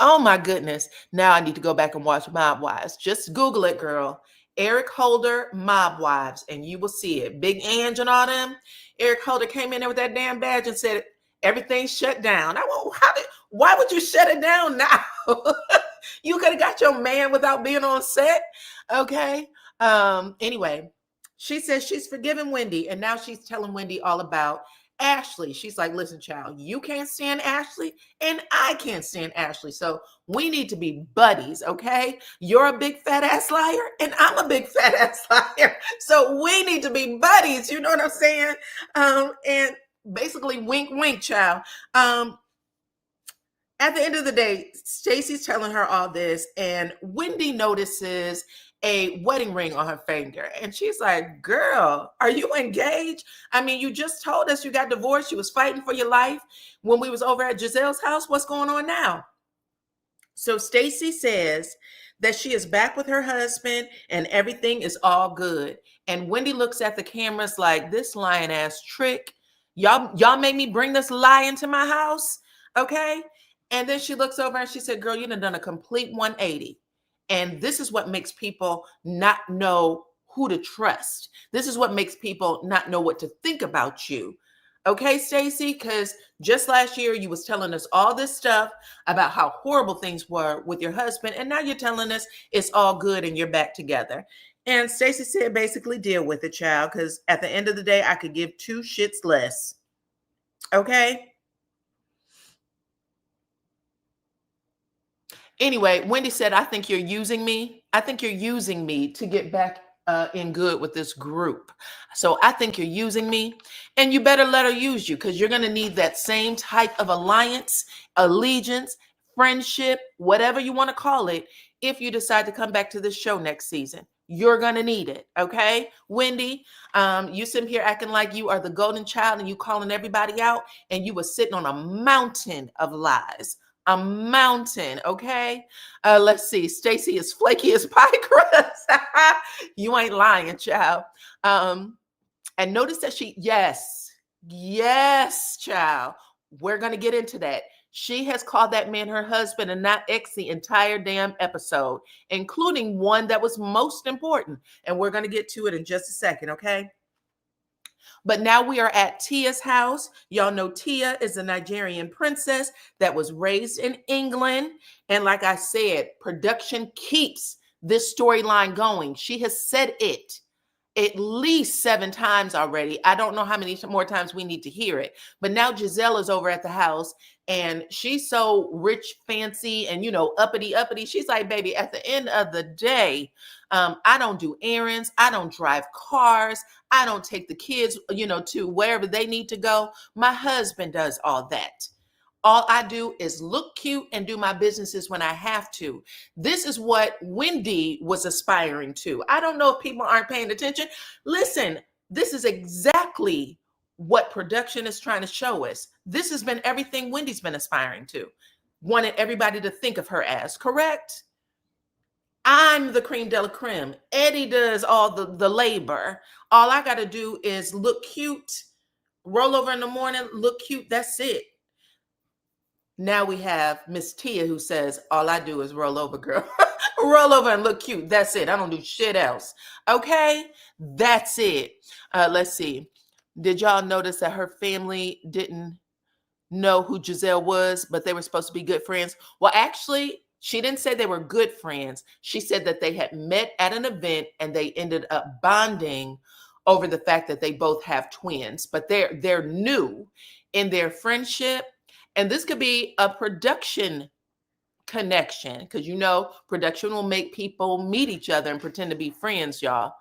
oh my goodness. Now I need to go back and watch Mob Wives. Just Google it, girl. Eric Holder, Mob Wives, and you will see it. Big Ange and all them. Eric Holder came in there with that damn badge and said, everything's shut down. Why would you shut it down now? You could have got your man without being on set. Okay. Anyway, she says she's forgiven Wendy, and now she's telling Wendy all about Ashley. She's like, listen, child, you can't stand Ashley and I can't stand Ashley. So we need to be buddies, okay? You're a big fat ass liar and I'm a big fat ass liar. So we need to be buddies. You know what I'm saying? And basically wink, wink, child. At the end of the day, Stacy's telling her all this, and Wendy notices a wedding ring on her finger. And she's like, girl, are you engaged? I mean, you just told us you got divorced. You was fighting for your life when we was over at Giselle's house. What's going on now? So Stacy says that she is back with her husband and everything is all good. And Wendy looks at the cameras like, this lying ass trick. Y'all made me bring this lie into my house. Okay. And then she looks over and she said, girl, you done a complete 180. And this is what makes people not know who to trust. This is what makes people not know what to think about you. Okay, Stacy, because just last year you was telling us all this stuff about how horrible things were with your husband, and now you're telling us it's all good and you're back together. And Stacy said, basically, deal with it, child, because at the end of the day, I could give two shits less. Okay? Anyway, Wendy said, I think you're using me. I think you're using me to get back in good with this group. So I think you're using me, and you better let her use you, because you're going to need that same type of alliance, allegiance, friendship, whatever you want to call it, if you decide to come back to this show next season. You're going to need it. Okay, Wendy, you sitting here acting like you are the golden child and you calling everybody out, and you were sitting on a mountain of lies. A mountain, okay? Let's see. Stacy is flaky as pie crust. You ain't lying, child. And notice that yes, child. We're going to get into that. She has called that man her husband and not ex the entire damn episode, including one that was most important. And we're going to get to it in just a second, okay? But now we are at Tia's house. Y'all know Tia is a Nigerian princess that was raised in England. And like I said, production keeps this storyline going. She has said it at least 7 times already. I don't know how many more times we need to hear it. But now Giselle is over at the house and she's so rich, fancy, and, uppity. She's like, baby, at the end of the day, I don't do errands. I don't drive cars. I don't take the kids, to wherever they need to go. My husband does all that. All I do is look cute and do my businesses when I have to. This is what Wendy was aspiring to. I don't know if people aren't paying attention. Listen, this is exactly what production is trying to show us. This has been everything Wendy's been aspiring to. Wanted everybody to think of her as, correct? I'm the cream de la creme. Eddie does all the labor. All I got to do is look cute, roll over in the morning, look cute. That's it. Now we have Miss Tia who says, all I do is roll over, girl. Roll over and look cute. That's it. I don't do shit else. Okay? That's it. Let's see. Did y'all notice that her family didn't know who Giselle was, but they were supposed to be good friends? Well, actually, she didn't say they were good friends. She said that they had met at an event and they ended up bonding over the fact that they both have twins, but they're new in their friendship. And this could be a production connection, because production will make people meet each other and pretend to be friends, y'all.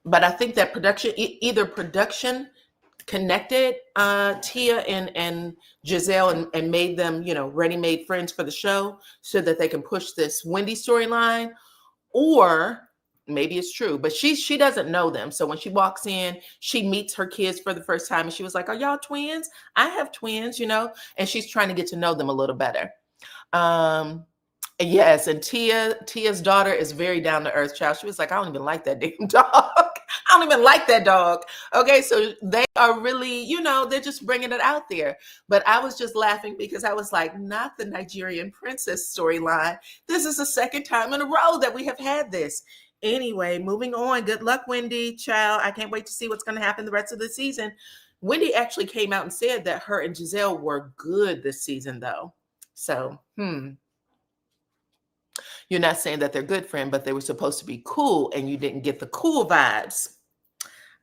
But I think that either production connected Tia and Giselle and made them, ready-made friends for the show so that they can push this Wendy storyline, or maybe it's true, but she doesn't know them. So when she walks in, she meets her kids for the first time and she was like, are y'all twins? I have twins, and she's trying to get to know them a little better. Yes, and Tia's daughter is very down to earth, child. She was like, I don't even like that damn dog. I don't even like that dog. Okay, so they are really, they're just bringing it out there. But I was just laughing because I was like, not the Nigerian princess storyline. This is the second time in a row that we have had this. Anyway, moving on. Good luck, Wendy. Child, I can't wait to see what's going to happen the rest of the season. Wendy actually came out and said that her and Giselle were good this season, though. So, you're not saying that they're good, friend, but they were supposed to be cool, and you didn't get the cool vibes.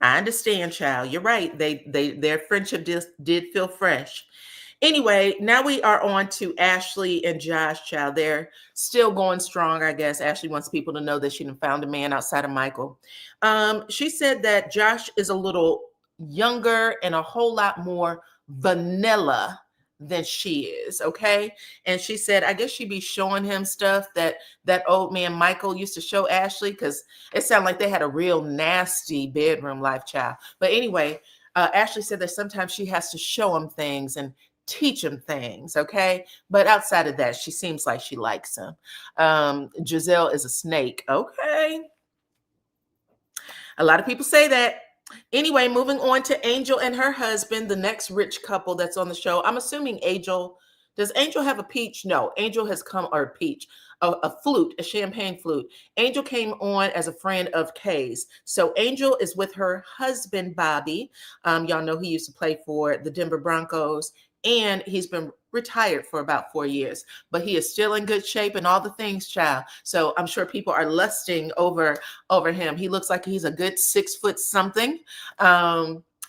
I understand, child. You're right. Their friendship did feel fresh. Anyway, now we are on to Ashley and Josh, child. They're still going strong, I guess. Ashley wants people to know that she found a man outside of Michael. She said that Josh is a little younger and a whole lot more vanilla than she is, okay? And she said, I guess she'd be showing him stuff that old man Michael used to show Ashley, because it sounded like they had a real nasty bedroom life, child. But anyway, Ashley said that sometimes she has to show him things and teach him things, okay? But outside of that, she seems like she likes him. Giselle is a snake, okay? A lot of people say that. Anyway, moving on to Angel and her husband, the next rich couple that's on the show. I'm assuming Angel, does Angel have a peach? No, Angel has come, or peach, a flute, a champagne flute. Angel came on as a friend of Kay's. So Angel is with her husband, Bobby. Y'all know he used to play for the Denver Broncos, and he's been retired for about 4 years, but he is still in good shape and all the things, child. So I'm sure people are lusting over him. He looks like he's a good 6 foot something.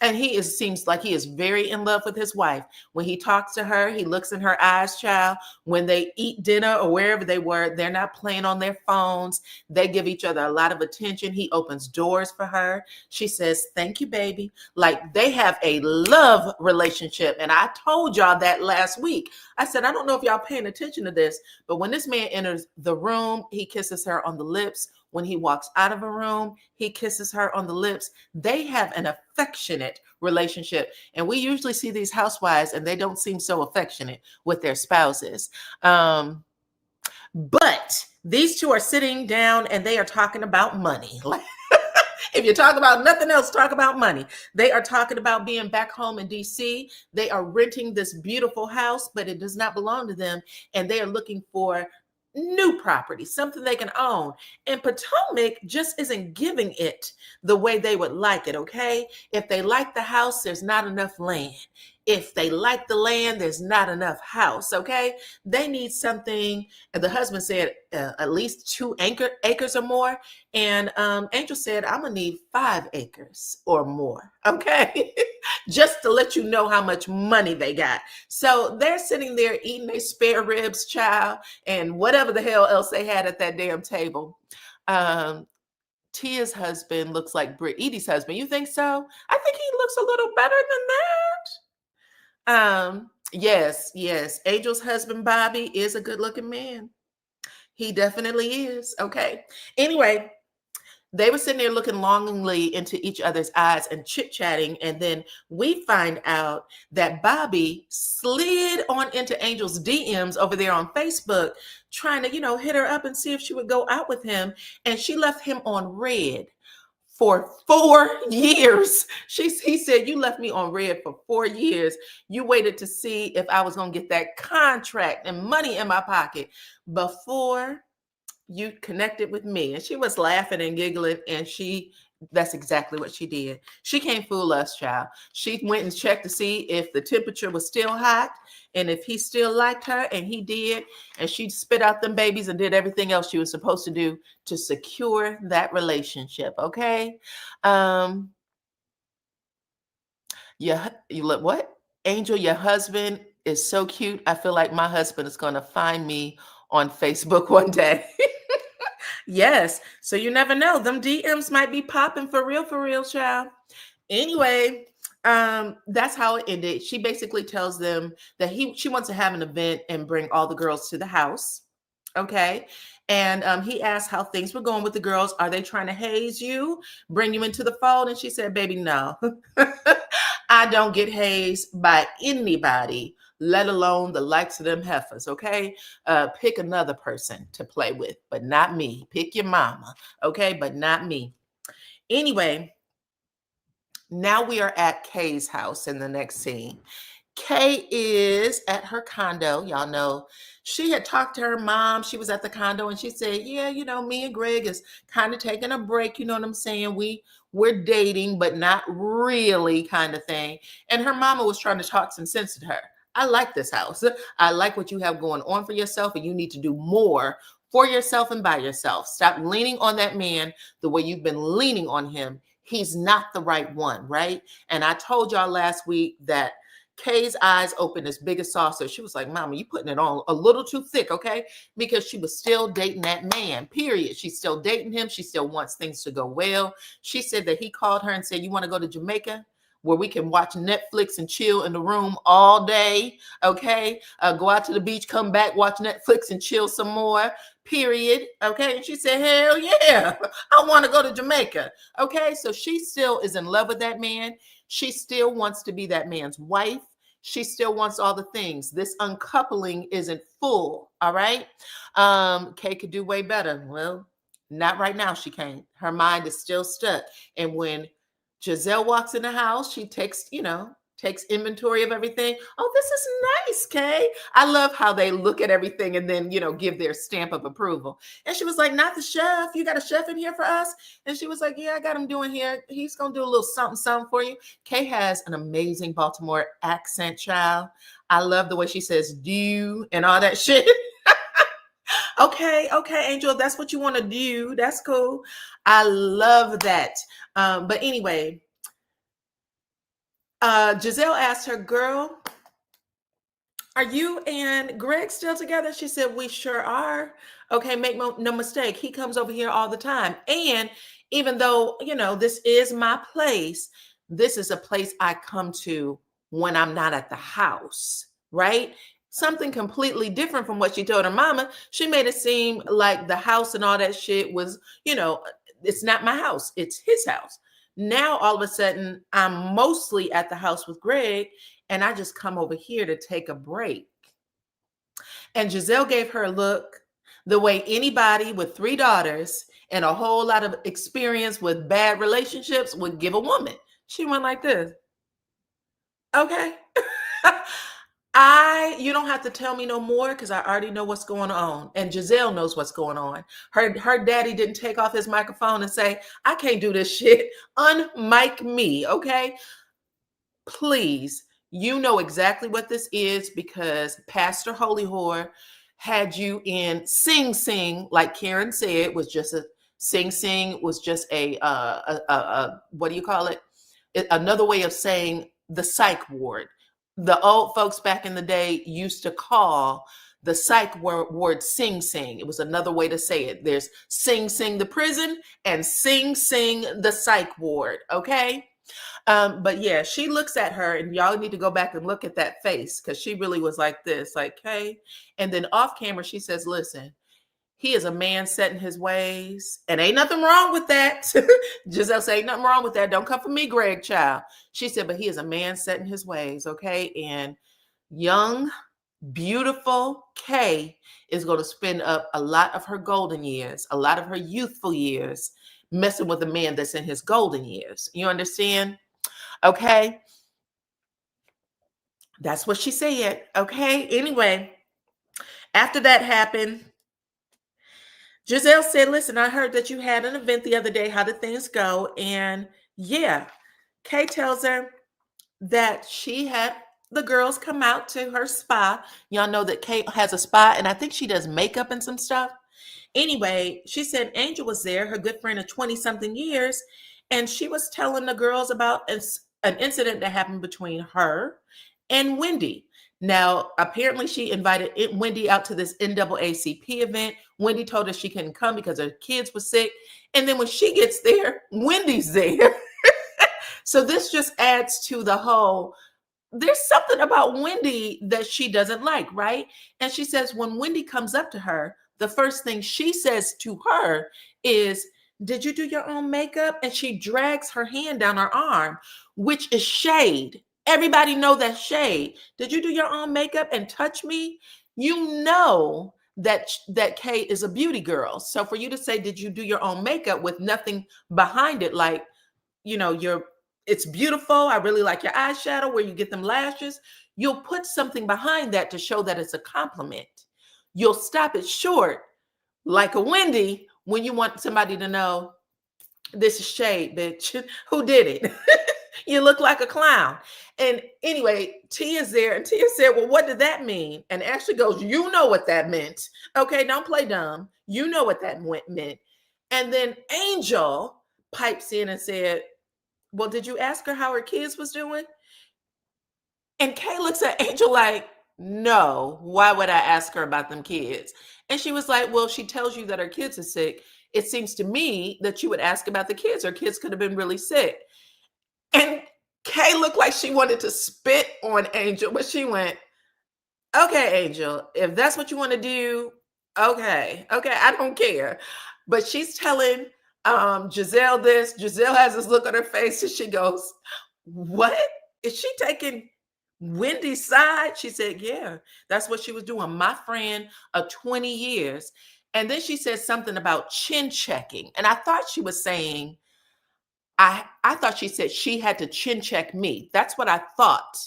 And seems like he is very in love with his wife. When he talks to her, he looks in her eyes, child. When they eat dinner or wherever they were, they're not playing on their phones. They give each other a lot of attention. He opens doors for her. She says, thank you, baby. Like, they have a love relationship. And I told y'all that last week. I said, I don't know if y'all paying attention to this, but when this man enters the room, he kisses her on the lips. When he walks out of a room, he kisses her on the lips. They have an affectionate relationship. And we usually see these housewives and they don't seem so affectionate with their spouses. But these two are sitting down and they are talking about money. If you talk about nothing else, talk about money. They are talking about being back home in DC. They are renting this beautiful house, but it does not belong to them. And they are looking for new property, something they can own. And Potomac just isn't giving it the way they would like it, okay? If they like the house, there's not enough land. If they like the land, there's not enough house, okay? They need something, and the husband said at least 2 acres or more. And Angel said, I'm gonna need 5 acres or more, okay? Just to let you know how much money they got. So they're sitting there eating their spare ribs, child, and whatever the hell else they had at that damn table. Tia's husband looks like Britt Edie's husband. You think so? I think he looks a little better than that. Yes. Angel's husband, Bobby, is a good looking man. He definitely is. Okay. Anyway, they were sitting there looking longingly into each other's eyes and chit-chatting. And then we find out that Bobby slid on into Angel's DMs over there on Facebook, trying to, hit her up and see if she would go out with him. And she left him on red for 4 years. He said, you left me on red for 4 years. You waited to see if I was going to get that contract and money in my pocket before you connected with me. And she was laughing and giggling, and that's exactly what she did. She can't fool us, child. She went and checked to see if the temperature was still hot and if he still liked her, and he did. And she spit out them babies and did everything else she was supposed to do to secure that relationship, okay? You look what? Angel, your husband is so cute. I feel like my husband is going to find me on Facebook one day. Yes. So you never know. Them DMs might be popping for real, child. Anyway, that's how it ended. She basically tells them that she wants to have an event and bring all the girls to the house. Okay. And he asked how things were going with the girls. Are they trying to haze you, bring you into the fold? And she said, baby, no. I don't get hazed by anybody, let alone the likes of them heifers, okay? Pick another person to play with, but not me. Pick your mama, okay? But not me. Anyway, now we are at Kay's house in the next scene. Kay is at her condo. Y'all know she had talked to her mom. She was at the condo and she said, yeah, me and Greg is kind of taking a break. You know what I'm saying? We're dating, but not really, kind of thing. And her mama was trying to talk some sense to her. I like this house. I like what you have going on for yourself, and you need to do more for yourself and by yourself. Stop leaning on that man the way you've been leaning on him. He's not the right one, right? And I told y'all last week that Kay's eyes opened as big as saucer. She was like, Mama, you putting it on a little too thick, okay? Because she was still dating that man, period. She's still dating him. She still wants things to go well. She said that he called her and said, you want to go to Jamaica, where we can watch Netflix and chill in the room all day, okay? Go out to the beach, come back, watch Netflix and chill some more, period, okay? And she said, hell yeah, I want to go to Jamaica, okay? So she still is in love with that man. She still wants to be that man's wife. She still wants all the things. This uncoupling isn't full, all right? Kay could do way better. Well, not right now, she can't. Her mind is still stuck. And when Giselle walks in the house, she takes inventory of everything. Oh, this is nice, Kay. I love how they look at everything and then, give their stamp of approval. And she was like, not the chef. You got a chef in here for us? And she was like, yeah, I got him doing here. He's going to do a little something, something for you. Kay has an amazing Baltimore accent, child. I love the way she says do and all that shit. Okay, Angel, that's what you want to do. That's cool. I love that. But anyway, Giselle asked her, girl, are you and Greg still together? She said, we sure are. Okay, make no mistake. He comes over here all the time. And even though, this is my place, this is a place I come to when I'm not at the house, right? Something completely different from what she told her mama. She made it seem like the house and all that shit was, it's not my house. It's his house. Now, all of a sudden, I'm mostly at the house with Greg, and I just come over here to take a break. And Giselle gave her a look the way anybody with 3 daughters and a whole lot of experience with bad relationships would give a woman. She went like this. Okay. You don't have to tell me no more, because I already know what's going on. And Giselle knows what's going on. Her daddy didn't take off his microphone and say, I can't do this shit. Unmic me, okay? Please, you know exactly what this is, because Pastor Holy Whore had you in Sing Sing, like Karen said, was just a Sing Sing was just a what do you call it? Another way of saying the psych ward. The old folks back in the day used to call the psych ward Sing Sing. It was another way to say it. There's Sing Sing the prison and Sing Sing the psych ward, okay? But yeah, she looks at her, and y'all need to go back and look at that face, because she really was like this, like, hey. And then off camera, she says, listen, he is a man set in his ways, and ain't nothing wrong with that. Giselle said, ain't nothing wrong with that. Don't come for me, Greg, child. She said, but he is a man set in his ways, okay? And young, beautiful Kay is going to spend up a lot of her golden years, a lot of her youthful years, messing with a man that's in his golden years. You understand? Okay. That's what she said. Okay. Anyway, after that happened, Giselle said, listen, I heard that you had an event the other day. How did things go? And yeah, Kay tells her that she had the girls come out to her spa. Y'all know that Kay has a spa, and I think she does makeup and some stuff. Anyway, she said Angel was there, her good friend of 20-something years, and she was telling the girls about an incident that happened between her and Wendy. Now, apparently she invited Wendy out to this NAACP event. Wendy told her she couldn't come because her kids were sick. And then when she gets there, Wendy's there. So this just adds to the whole, there's something about Wendy that she doesn't like, right? And she says when Wendy comes up to her, the first thing she says to her is, did you do your own makeup? And she drags her hand down her arm, which is shade. Everybody know that shade. Did you do your own makeup and touch me? You know that Kay is a beauty girl. So for you to say, did you do your own makeup with nothing behind it, like, it's beautiful, I really like your eyeshadow, where you get them lashes, you'll put something behind that to show that it's a compliment. You'll stop it short, like a Wendy, when you want somebody to know, this is shade, bitch. Who did it? You look like a clown. And anyway, T is there, and Tia said, well, what did that mean? And Ashley goes, you know what that meant. Okay, don't play dumb. You know what that meant. And then Angel pipes in and said, well, did you ask her how her kids was doing? And Kay looks at Angel like, no, why would I ask her about them kids? And she was like, well, she tells you that her kids are sick. It seems to me that you would ask about the kids. Her kids could have been really sick. And Kay looked like she wanted to spit on Angel, but she went, okay, Angel, if that's what you want to do, okay, I don't care. But she's telling Giselle this. Giselle has this look on her face and she goes, what? Is she taking Wendy's side? She said, yeah, that's what she was doing. My friend of 20 years. And then she said something about chin checking. And I thought she was saying, I thought she said she had to chin check me. That's what I thought.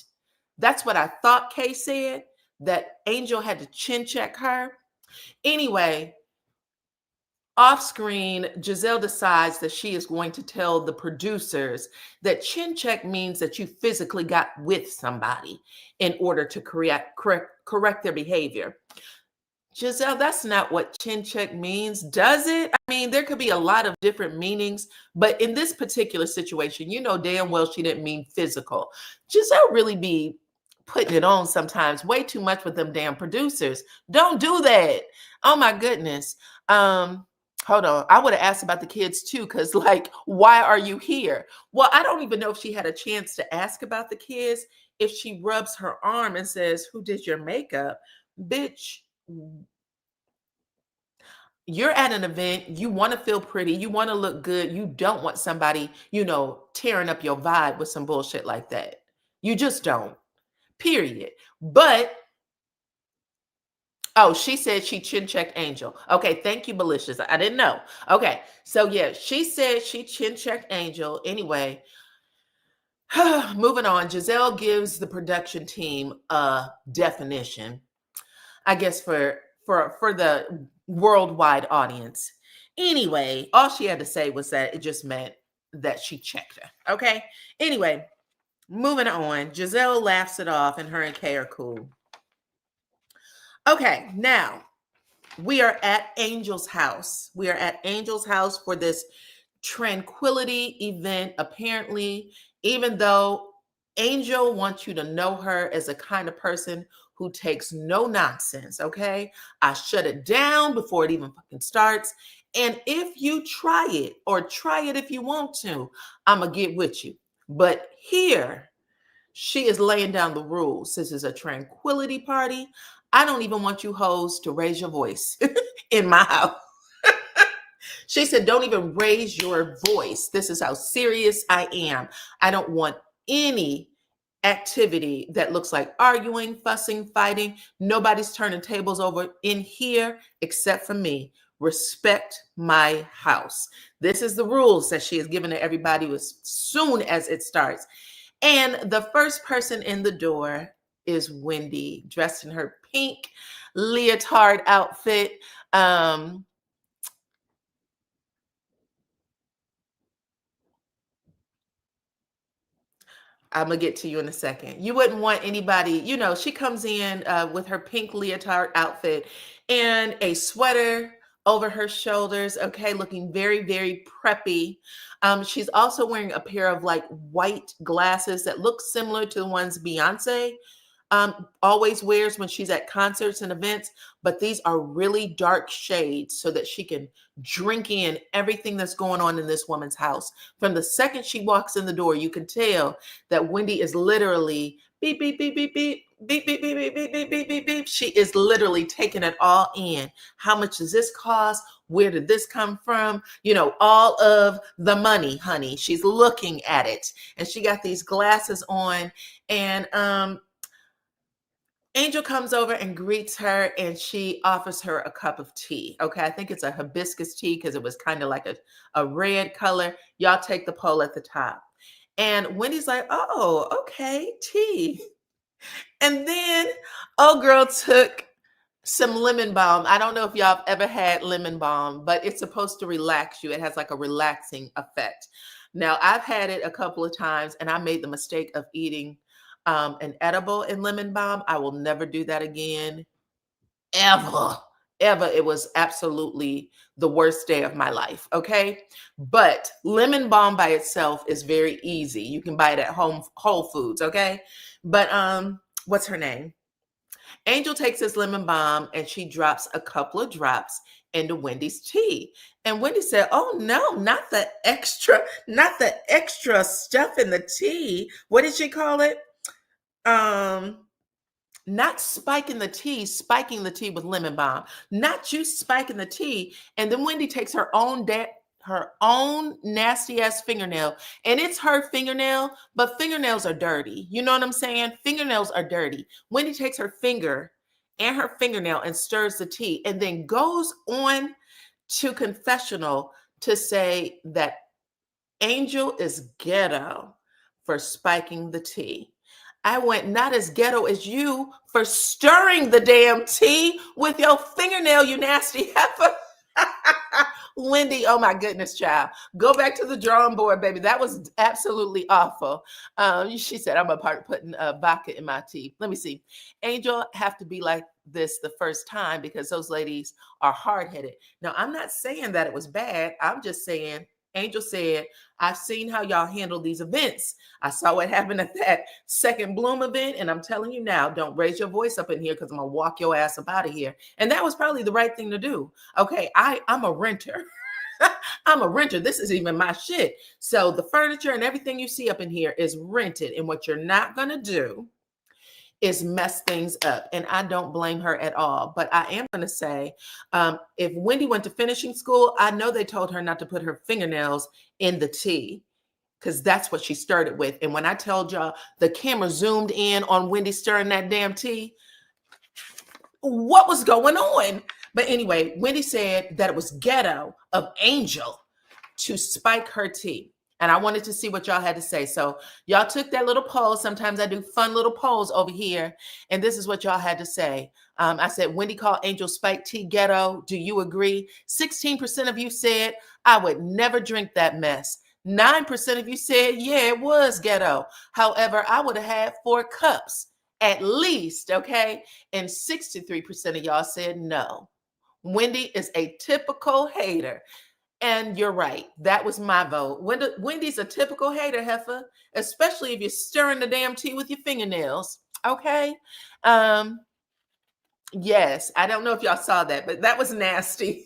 That's what I thought Kay said, that Angel had to chin check her. Anyway, off screen, Giselle decides that she is going to tell the producers that chin check means that you physically got with somebody in order to correct their behavior. Giselle, that's not what chin check means, does it? I mean, there could be a lot of different meanings, but in this particular situation, you know damn well she didn't mean physical. Giselle really be putting it on sometimes, way too much with them damn producers. Don't do that. Oh my goodness. Hold on. I would have asked about the kids too, because like, why are you here? Well, I don't even know if she had a chance to ask about the kids. If she rubs her arm and says, who did your makeup? Bitch, you're at an event, you want to feel pretty, you want to look good, you don't want somebody, tearing up your vibe with some bullshit like that. You just don't. Period. But oh, she said she chin checked Angel. Okay, thank you, Malicious. I didn't know. Okay, so yeah, she said she chin checked Angel. Anyway, moving on. Giselle gives the production team a definition, I guess for the worldwide audience. Anyway, all she had to say was that it just meant that she checked her. Okay. Anyway, moving on. Giselle laughs it off, and her and Kay are cool. Okay, now we are at Angel's house. We are at Angel's house for this tranquility event. Apparently, even though Angel wants you to know her as a kind of person who takes no nonsense, okay? I shut it down before it even fucking starts. And if you try it, or try it if you want to, I'm going to get with you. But here, she is laying down the rules. This is a tranquility party. I don't even want you hoes to raise your voice in my house. She said, don't even raise your voice. This is how serious I am. I don't want any activity that looks like arguing, fussing, fighting. Nobody's turning tables over in here except for me. Respect my house. This is the rules that she has given to everybody as soon as it starts. And the first person in the door is Wendy, dressed in her pink leotard outfit. I'm gonna get to you in a second. You wouldn't want anybody, she comes in with her pink leotard outfit and a sweater over her shoulders, okay, looking very, very preppy. She's also wearing a pair of like white glasses that look similar to the ones Beyonce always wears when she's at concerts and events, but these are really dark shades so that she can drink in everything that's going on in this woman's house. From the second she walks in the door, you can tell that Wendy is literally beep, beep, beep, beep, beep, beep, beep, beep, beep, beep, beep, beep, beep, beep. She is literally taking it all in. How much does this cost? Where did this come from? All of the money, honey. She's looking at it. And she got these glasses on. And Angel comes over and greets her, and she offers her a cup of tea. Okay, I think it's a hibiscus tea because it was kind of like a red color. Y'all take the poll at the top. And Wendy's like, oh, okay, tea. And then old girl took some lemon balm. I don't know if y'all have ever had lemon balm, but it's supposed to relax you. It has like a relaxing effect. Now, I've had it a couple of times and I made the mistake of eating an edible in lemon balm. I will never do that again, ever. Ever. It was absolutely the worst day of my life. Okay. But lemon balm by itself is very easy. You can buy it at Whole Foods. Okay. But what's her name? Angel takes this lemon balm and she drops a couple of drops into Wendy's tea. And Wendy said, "Oh no, not the extra stuff in the tea. What did she call it? Um, not spiking the tea, spiking the tea with lemon balm. Not you spiking the tea." And then Wendy takes her own nasty ass fingernail, and it's her fingernail, but fingernails are dirty. You know what I'm saying? Fingernails are dirty. Wendy takes her finger and her fingernail and stirs the tea, and then goes on to confessional to say that Angel is ghetto for spiking the tea. I went, not as ghetto as you for stirring the damn tea with your fingernail, you nasty heifer. Wendy, oh my goodness, child. Go back to the drawing board, baby. That was absolutely awful. She said, "I'm putting vodka in my tea." Let me see. Angel have to be like this the first time because those ladies are hard-headed. Now, I'm not saying that it was bad. I'm just saying, Angel said, "I've seen how y'all handle these events. I saw what happened at that Second Bloom event, and I'm telling you now, don't raise your voice up in here because I'm going to walk your ass up out of here." And that was probably the right thing to do. Okay, I'm a renter. I'm a renter. This is even my shit. So the furniture and everything you see up in here is rented. And what you're not going to do is mess things up. And I don't blame her at all. But I am going to say, if Wendy went to finishing school, I know they told her not to put her fingernails in the tea because that's what she started with. And when I told y'all the camera zoomed in on Wendy stirring that damn tea, what was going on? But anyway, Wendy said that it was ghetto of Angel to spike her tea. And I wanted to see what y'all had to say. So y'all took that little poll. Sometimes I do fun little polls over here. And this is what y'all had to say. I said, Wendy called Angel spiked tea ghetto. Do you agree? 16% of you said, I would never drink that mess. 9% of you said, yeah, it was ghetto. However, I would have had 4 cups at least, okay? And 63% of y'all said no. Wendy is a typical hater. And you're right. That was my vote. Wendy's a typical hater, heifer, especially if you're stirring the damn tea with your fingernails. Okay. Yes. I don't know if y'all saw that, but that was nasty.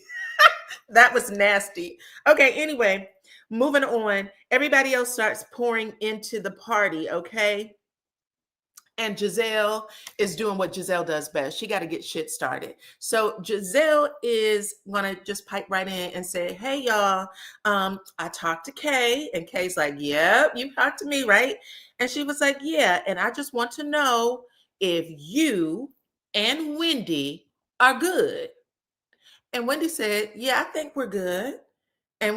That was nasty. Okay. Anyway, moving on. Everybody else starts pouring into the party. Okay. And Giselle is doing what Giselle does best. She got to get shit started. So Giselle is going to just pipe right in and say, "Hey, y'all, I talked to Kay." And Kay's like, "Yep, you talked to me, right?" And she was like, "Yeah. And I just want to know if you and Wendy are good." And Wendy said, "Yeah, I think we're good." And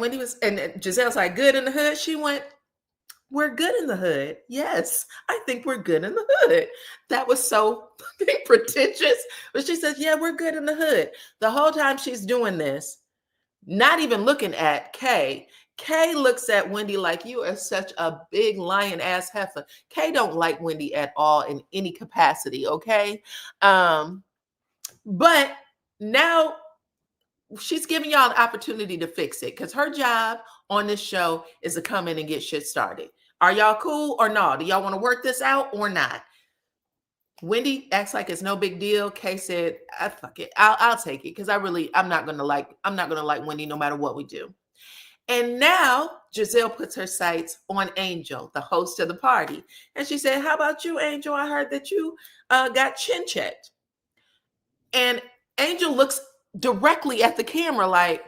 Giselle's like, "Good in the hood?" She went, "We're good in the hood. Yes, I think we're good in the hood." That was so pretentious. But she says, "Yeah, we're good in the hood." The whole time she's doing this, not even looking at Kay. Kay looks at Wendy like, "You are such a big lion ass heifer." Kay don't like Wendy at all in any capacity, okay? But now she's giving y'all an opportunity to fix it because her job on this show is to come in and get shit started. Are y'all cool or no? Do y'all want to work this out or not? Wendy acts like it's no big deal. Kay said, fuck it. I'll take it because I'm not gonna like Wendy no matter what we do. And now Giselle puts her sights on Angel, the host of the party. And she said, "How about you, Angel? I heard that you got chin checked." And Angel looks directly at the camera like,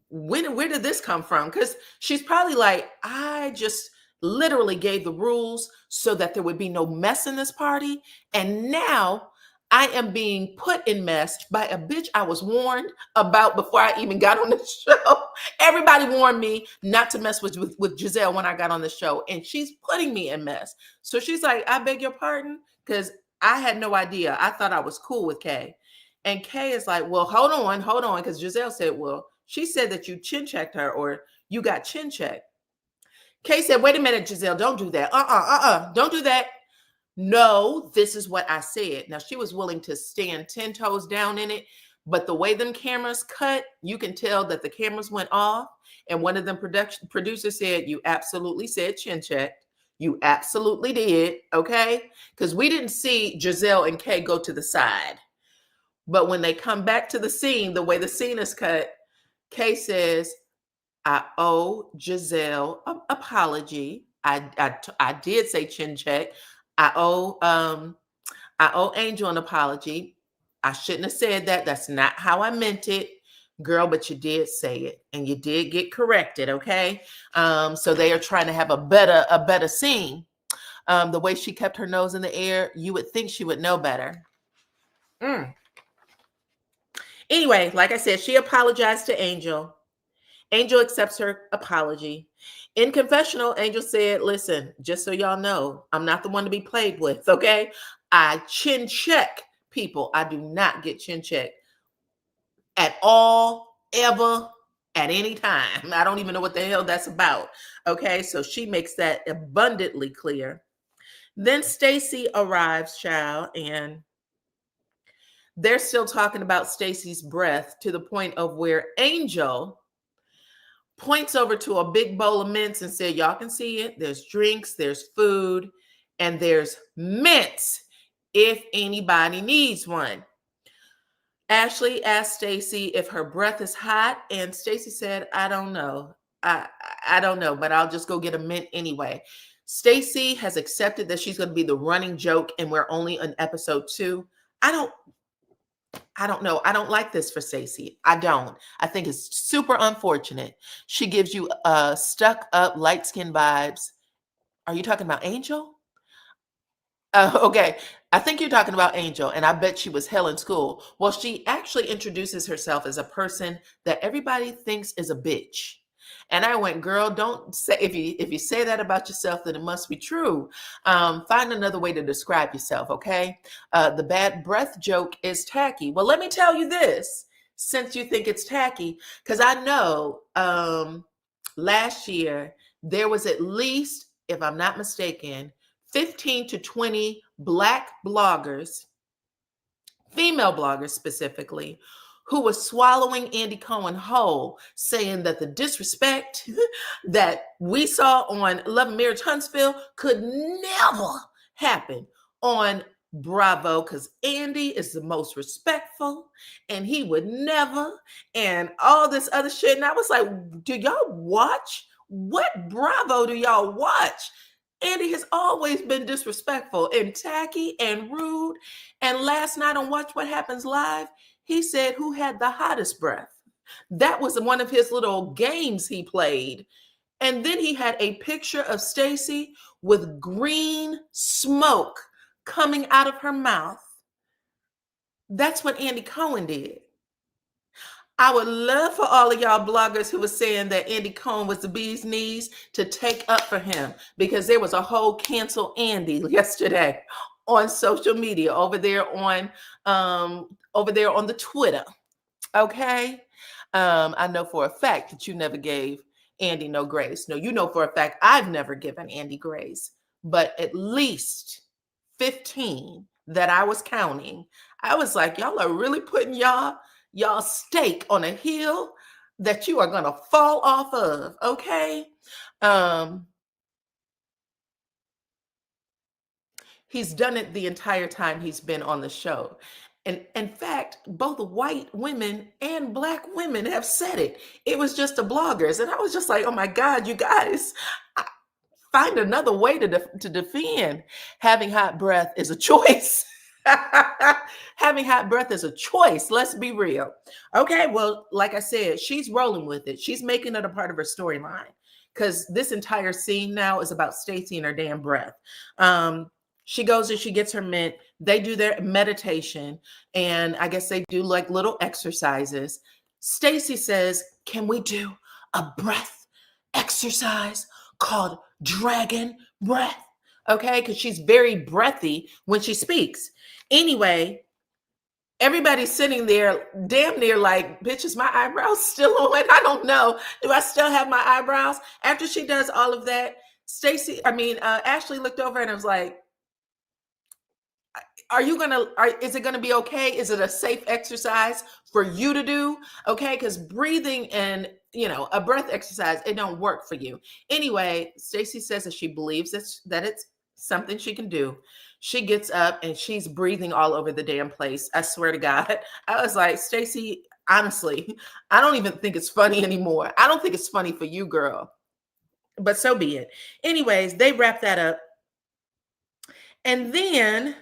where did this come from? Because she's probably like, I just literally gave the rules so that there would be no mess in this party. And now I am being put in mess by a bitch I was warned about before I even got on the show. Everybody warned me not to mess with Giselle when I got on the show, and she's putting me in mess. So she's like, I beg your pardon, because I had no idea. I thought I was cool with Kay. And Kay is like, well, hold on, because Giselle said, well, she said that you chin checked her or you got chin checked. Kay said, wait a minute, Giselle, don't do that. Don't do that. No, this is what I said. Now, she was willing to stand 10 toes down in it, but the way them cameras cut, you can tell that the cameras went off. And one of them producers said, you absolutely said chin checked. You absolutely did, okay? Because we didn't see Giselle and Kay go to the side. But when they come back to the scene, the way the scene is cut, Kay says, I owe Giselle an apology. I did say chin check. I owe Angel an apology. I shouldn't have said that. That's not how I meant it, girl, but you did say it and you did get corrected, okay? So they are trying to have a better scene. The way she kept her nose in the air, you would think she would know better. Anyway, like I said, she apologized to Angel. Angel accepts her apology. In confessional, Angel said, listen, just so y'all know, I'm not the one to be played with, okay? I chin check people. I do not get chin checked at all, ever, at any time. I don't even know what the hell that's about, okay? So she makes that abundantly clear. Then Stacey arrives, child, and they're still talking about Stacey's breath to the point of where Angel points over to a big bowl of mints and said, y'all can see it. There's drinks, there's food, and there's mints if anybody needs one. Ashley asked Stacey if her breath is hot, and Stacey said, I don't know. I don't know, but I'll just go get a mint anyway. Stacey has accepted that she's going to be the running joke, and we're only on episode 2. I don't know. I don't like this for Stacey. I don't. I think it's super unfortunate. She gives you stuck up, light skin vibes. Are you talking about Angel? Okay. I think you're talking about Angel, and I bet she was hell in school. Well, she actually introduces herself as a person that everybody thinks is a bitch. And I went, girl, don't say, if you say that about yourself, then it must be true. Find another way to describe yourself, okay? The bad breath joke is tacky. Well, let me tell you this, since you think it's tacky, because I know last year there was at least, if I'm not mistaken, 15 to 20 Black bloggers, female bloggers specifically, who was swallowing Andy Cohen whole, saying that the disrespect that we saw on Love and Marriage Huntsville could never happen on Bravo, because Andy is the most respectful and he would never, and all this other shit. And I was like, do y'all watch? What Bravo do y'all watch? Andy has always been disrespectful and tacky and rude. And last night on Watch What Happens Live, he said who had the hottest breath. That was one of his little games he played. And then he had a picture of Stacey with green smoke coming out of her mouth. That's what Andy Cohen did. I would love for all of y'all bloggers who were saying that Andy Cohen was the bee's knees to take up for him, because there was a whole cancel Andy yesterday on social media over there on the Twitter. Okay. I know for a fact that you never gave Andy no grace. No, you know for a fact I've never given Andy grace, but at least 15 that I was counting. I was like, y'all are really putting y'all stake on a hill that you are going to fall off of. Okay. He's done it the entire time he's been on the show. And in fact, both white women and Black women have said it. It was just the bloggers. And I was just like, oh my God, you guys, find another way to defend. Having hot breath is a choice. Having hot breath is a choice. Let's be real. Okay, well, like I said, she's rolling with it. She's making it a part of her storyline, because this entire scene now is about Stacey and her damn breath. She goes and she gets her mint. They do their meditation, and I guess they do like little exercises. Stacey says, can we do a breath exercise called dragon breath. Okay, because she's very breathy when she speaks. Anyway, everybody's sitting there damn near like, bitch, is my eyebrows still on? I don't know. Do I still have my eyebrows? After she does all of that, Ashley looked over and I was like, is it gonna be okay? Is it a safe exercise for you to do? Okay, because breathing and a breath exercise, it don't work for you. Anyway, Stacey says that she believes that it's something she can do. She gets up and she's breathing all over the damn place. I swear to God. I was like, Stacey, honestly, I don't even think it's funny anymore. I don't think it's funny for you, girl. But so be it. Anyways, they wrap that up. And then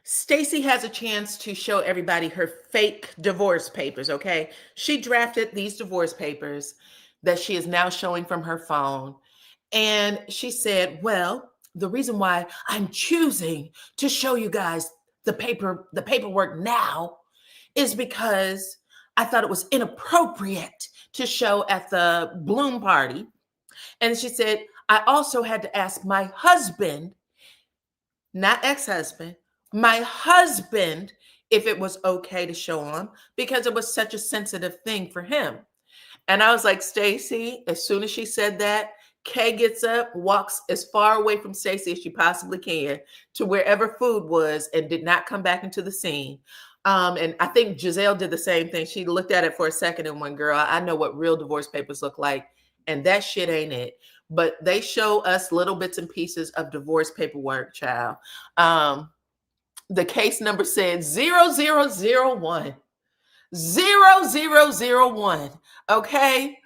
Stacey has a chance to show everybody her fake divorce papers, okay? She drafted these divorce papers that she is now showing from her phone. And she said, well, the reason why I'm choosing to show you guys the paperwork now is because I thought it was inappropriate to show at the Bloom party. And she said, I also had to ask my husband, not ex-husband, my husband, if it was okay to show him because it was such a sensitive thing for him. And I was like, Stacey, as soon as she said that, Kay gets up, walks as far away from Stacey as she possibly can to wherever food was and did not come back into the scene. And I think Giselle did the same thing. She looked at it for a second and went, girl, I know what real divorce papers look like. And that shit ain't it. But they show us little bits and pieces of divorce paperwork, child. The case number said 0001. 0001. Okay.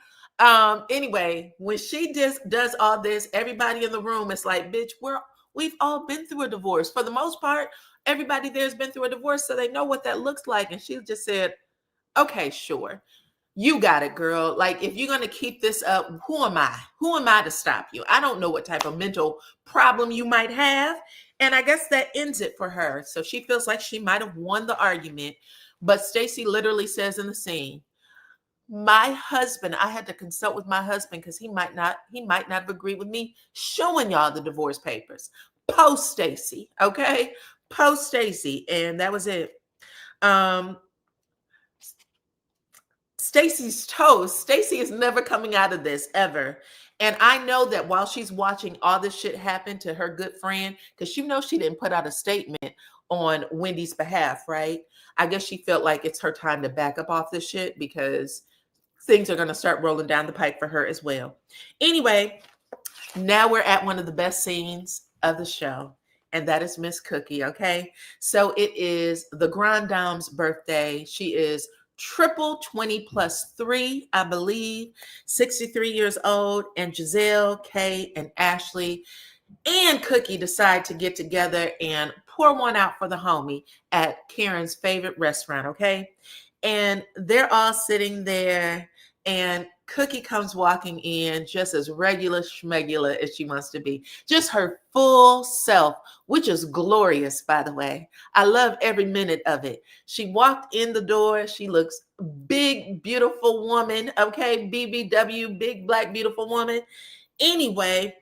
Anyway, when she does all this, everybody in the room is like, bitch, we've all been through a divorce. For the most part, everybody there's been through a divorce, so they know what that looks like. And she just said, okay, sure. You got it, girl. Like, if you're going to keep this up, who am I? Who am I to stop you? I don't know what type of mental problem you might have. And I guess that ends it for her. So she feels like she might have won the argument. But Stacey literally says in the scene, my husband, I had to consult with my husband because he might not have agreed with me showing y'all the divorce papers. Post Stacey, okay? Post Stacey. And that was it. Stacey's toast. Stacey is never coming out of this ever. And I know that while she's watching all this shit happen to her good friend, because she knows she didn't put out a statement on Wendy's behalf, right? I guess she felt like it's her time to back up off this shit because things are going to start rolling down the pike for her as well. Anyway, now we're at one of the best scenes of the show, and that is Miss Cookie, okay? So it is the Grand Dame's birthday. She is triple 20 plus 3, I believe, 63 years old, and Giselle, Kay, and Ashley and Cookie decide to get together and pour one out for the homie at Karen's favorite restaurant, okay? And they're all sitting there, and Cookie comes walking in just as regular schmegular as she wants to be. Just her full self, which is glorious, by the way. I love every minute of it. She walked in the door. She looks big, beautiful woman, okay? BBW, big, black, beautiful woman. Anyway,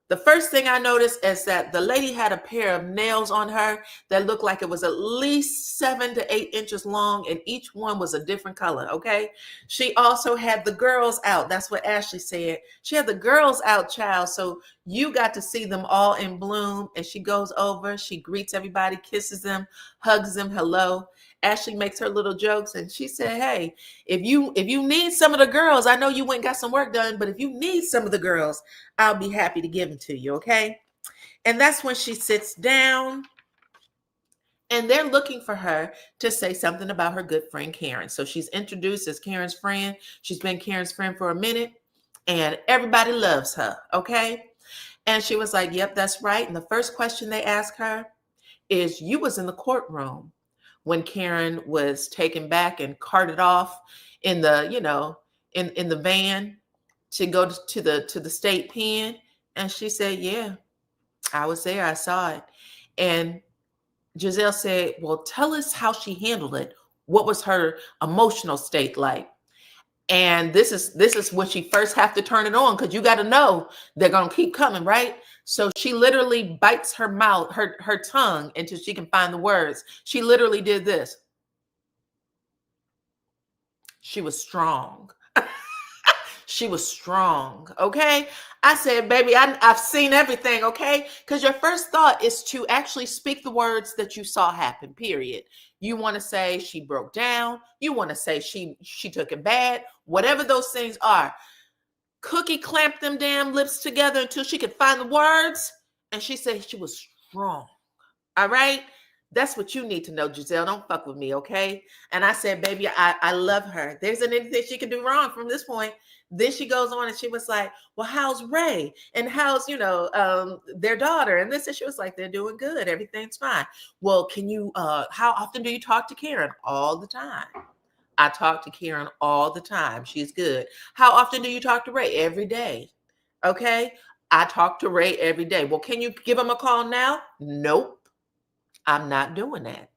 the first thing I noticed is that the lady had a pair of nails on her that looked like it was at least 7 to 8 inches long, and each one was a different color, okay? She also had the girls out. That's what Ashley said. She had the girls out, child, so you got to see them all in bloom, and she goes over, she greets everybody, kisses them, hugs them, hello. Ashley makes her little jokes, and she said, hey, if you need some of the girls, I know you went and got some work done, but if you need some of the girls, I'll be happy to give them to you, okay? And that's when she sits down, and they're looking for her to say something about her good friend Karen. So she's introduced as Karen's friend. She's been Karen's friend for a minute, and everybody loves her, okay? And she was like, yep, that's right. And the first question they ask her is, you was in the courtroom when Karen was taken back and carted off in the, in the van to go to the state pen. And she said, yeah, I was there. I saw it. And Giselle said, well, tell us how she handled it What was her emotional state like? And this is when she first have to turn it on, because you got to know they're gonna keep coming, right? So she literally bites her mouth, her tongue, until she can find the words. She literally did this. She was strong. She was strong. Okay. I said, baby, I've seen everything. Okay. Because your first thought is to actually speak the words that you saw happen, period. You want to say she broke down. You want to say she took it bad. Whatever those things are. Cookie clamped them damn lips together until she could find the words. And she said she was strong. All right. That's what you need to know, Giselle. Don't fuck with me, okay? And I said, baby, I love her. There isn't anything she can do wrong from this point. Then she goes on and she was like, well, how's Ray? And how's, their daughter? And this, and she was like, they're doing good. Everything's fine. Well, can you, how often do you talk to Karen? All the time. I talk to Karen all the time. She's good. How often do you talk to Ray? Every day. Okay. I talk to Ray every day. Well, can you give him a call now? Nope. I'm not doing that.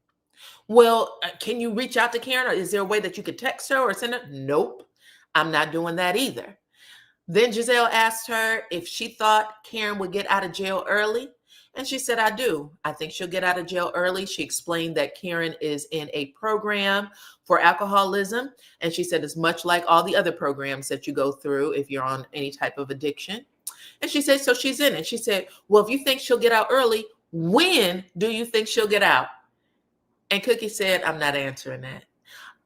Well, can you reach out to Karen, or is there a way that you could text her or send her? Nope. I'm not doing that either. Then Giselle asked her if she thought Karen would get out of jail early. And she said, I do. I think she'll get out of jail early. She explained that Karen is in a program for alcoholism. And she said it's much like all the other programs that you go through if you're on any type of addiction. And she said, so she's in it. She said, well, if you think she'll get out early, when do you think she'll get out? And Cookie said, I'm not answering that.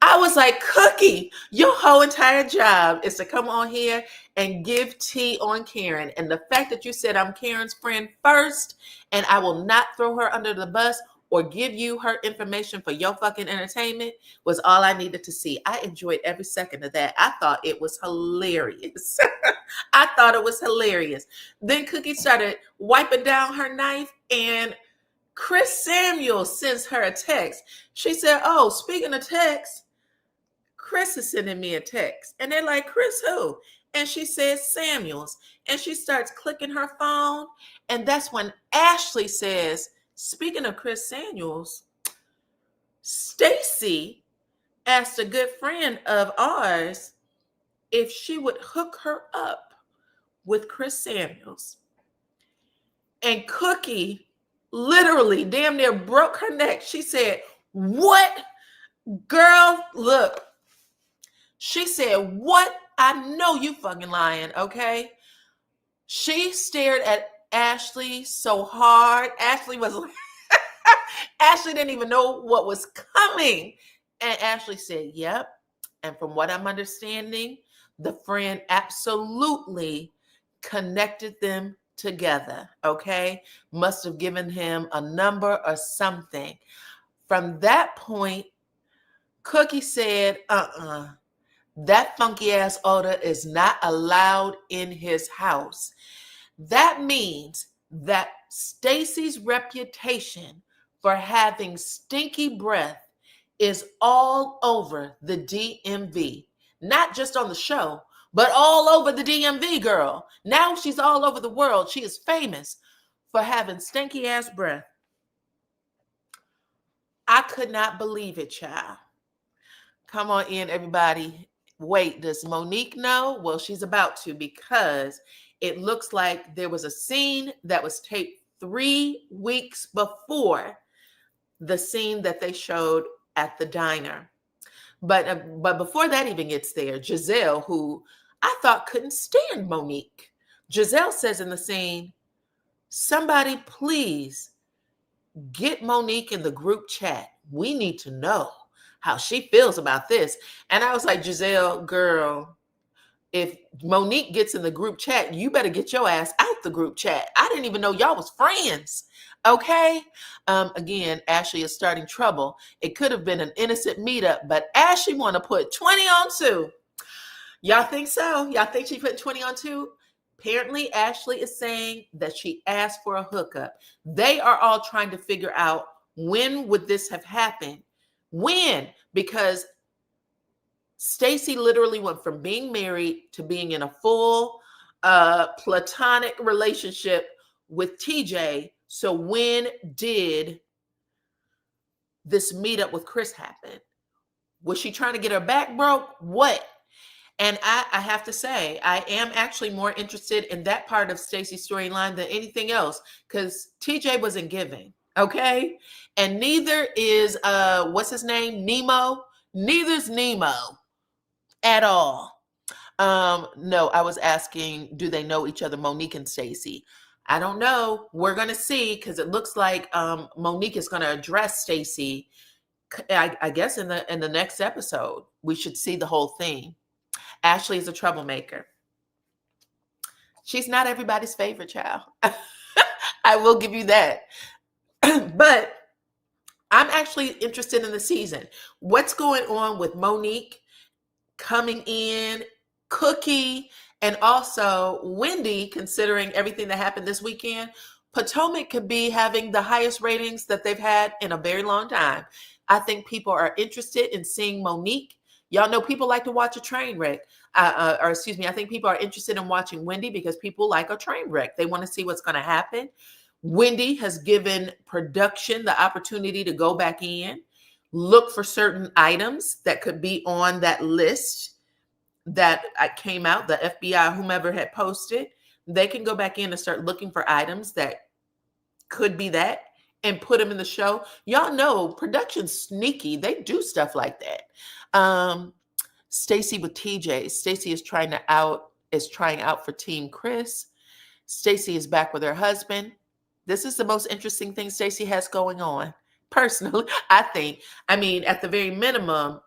I was like, Cookie, your whole entire job is to come on here and give tea on Karen. And the fact that you said I'm Karen's friend first, and I will not throw her under the bus or give you her information for your fucking entertainment, was all I needed to see. I enjoyed every second of that. I thought it was hilarious. I thought it was hilarious. Then Cookie started wiping down her knife, and Chris Samuel sends her a text. She said, oh, speaking of text, Chris is sending me a text. And they're like, Chris who? And she says, Samuels. And she starts clicking her phone. And that's when Ashley says, speaking of Chris Samuels, Stacy asked a good friend of ours if she would hook her up with Chris Samuels. And Cookie literally damn near broke her neck. She said, what? Girl, look. She said, what? I know you fucking lying, okay? She stared at Ashley so hard. Ashley was like, Ashley didn't even know what was coming. And Ashley said, yep. And from what I'm understanding, the friend absolutely connected them together, okay? Must have given him a number or something. From that point, Cookie said, that funky ass odor is not allowed in his house. That means that Stacy's reputation for having stinky breath is all over the DMV. Not just on the show, but all over the DMV, girl. Now she's all over the world. She is famous for having stinky ass breath. I could not believe it, child. Come on in, everybody. Wait, does Monique know? Well, she's about to, because it looks like there was a scene that was taped 3 weeks before the scene that they showed at the diner. But before that even gets there, Giselle, who I thought couldn't stand Monique, Giselle says in the scene, somebody please get Monique in the group chat. We need to know how she feels about this. And I was like, Giselle, girl, if Monique gets in the group chat, you better get your ass out the group chat. I didn't even know y'all was friends. Okay. Again, Ashley is starting trouble. It could have been an innocent meetup, but Ashley want to put 20 on 2. Y'all think so? Y'all think she put 20 on 2? Apparently, Ashley is saying that she asked for a hookup. They are all trying to figure out, when would this have happened? When? Because Stacy literally went from being married to being in a full platonic relationship with TJ. So when did this meetup with Chris happen? Was she trying to get her back broke? What? And I have to say, I am actually more interested in that part of Stacey's storyline than anything else, because TJ wasn't giving, okay? And neither is what's his name? Nemo. Neither's Nemo at all. No, I was asking, do they know each other, Monique and Stacey? I don't know. We're gonna see, because it looks like Monique is gonna address Stacey. I guess in the next episode, we should see the whole thing. Ashley is a troublemaker. She's not everybody's favorite child. I will give you that. But I'm actually interested in the season. What's going on with Monique coming in, Cookie, and also Wendy, considering everything that happened this weekend? Potomac could be having the highest ratings that they've had in a very long time. I think people are interested in seeing Monique. Y'all know people like to watch a train wreck. Or excuse me, I think people are interested in watching Wendy because people like a train wreck. They want to see what's going to happen. Wendy has given production the opportunity to go back in, look for certain items that could be on that list that came out, the FBI, whomever had posted. They can go back in and start looking for items that could be that and put them in the show. Y'all know production's sneaky. They do stuff like that. Stacey with TJ. Stacey is trying out for Team Chris. Stacey is back with her husband. This is the most interesting thing Stacey has going on. Personally, I think. I mean, at the very minimum,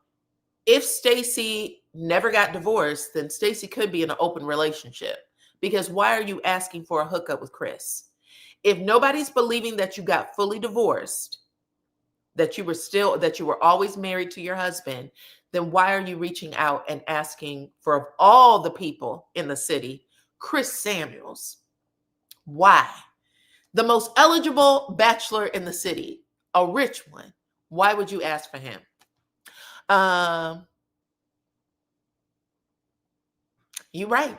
if Stacey never got divorced, then Stacey could be in an open relationship. Because why are you asking for a hookup with Chris? If nobody's believing that you got fully divorced, that you were always married to your husband, then why are you reaching out and asking for, of all the people in the city, Chris Samuels? Why? The most eligible bachelor in the city, a rich one. Why would you ask for him? You're right.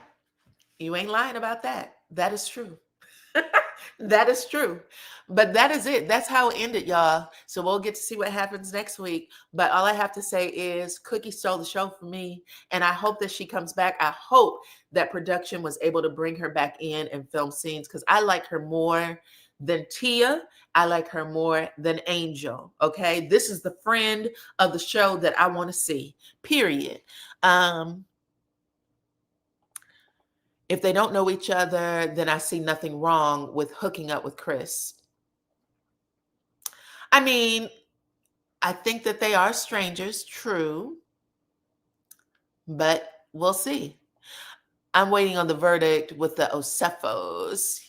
You ain't lying about that. That is true. That is true. But that is it. That's how it ended, y'all. So we'll get to see what happens next week. But all I have to say is Cookie stole the show for me. And I hope that she comes back. I hope that production was able to bring her back in and film scenes, because I like her more than Tia. I like her more than Angel. Okay. This is the friend of the show that I want to see, period. If they don't know each other, then I see nothing wrong with hooking up with Chris. I mean, I think that they are strangers, true, but we'll see. I'm waiting on the verdict with the Osefos.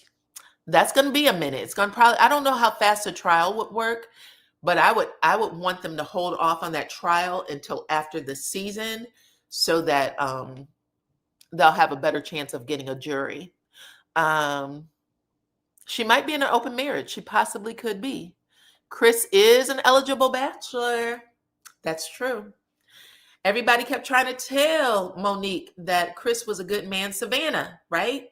That's going to be a minute. It's going to probably, I don't know how fast a trial would work, but I would want them to hold off on that trial until after the season, so that they'll have a better chance of getting a jury. She might be in an open marriage. She possibly could be. Chris is an eligible bachelor. That's true. Everybody kept trying to tell Monique that Chris was a good man, Savannah, right?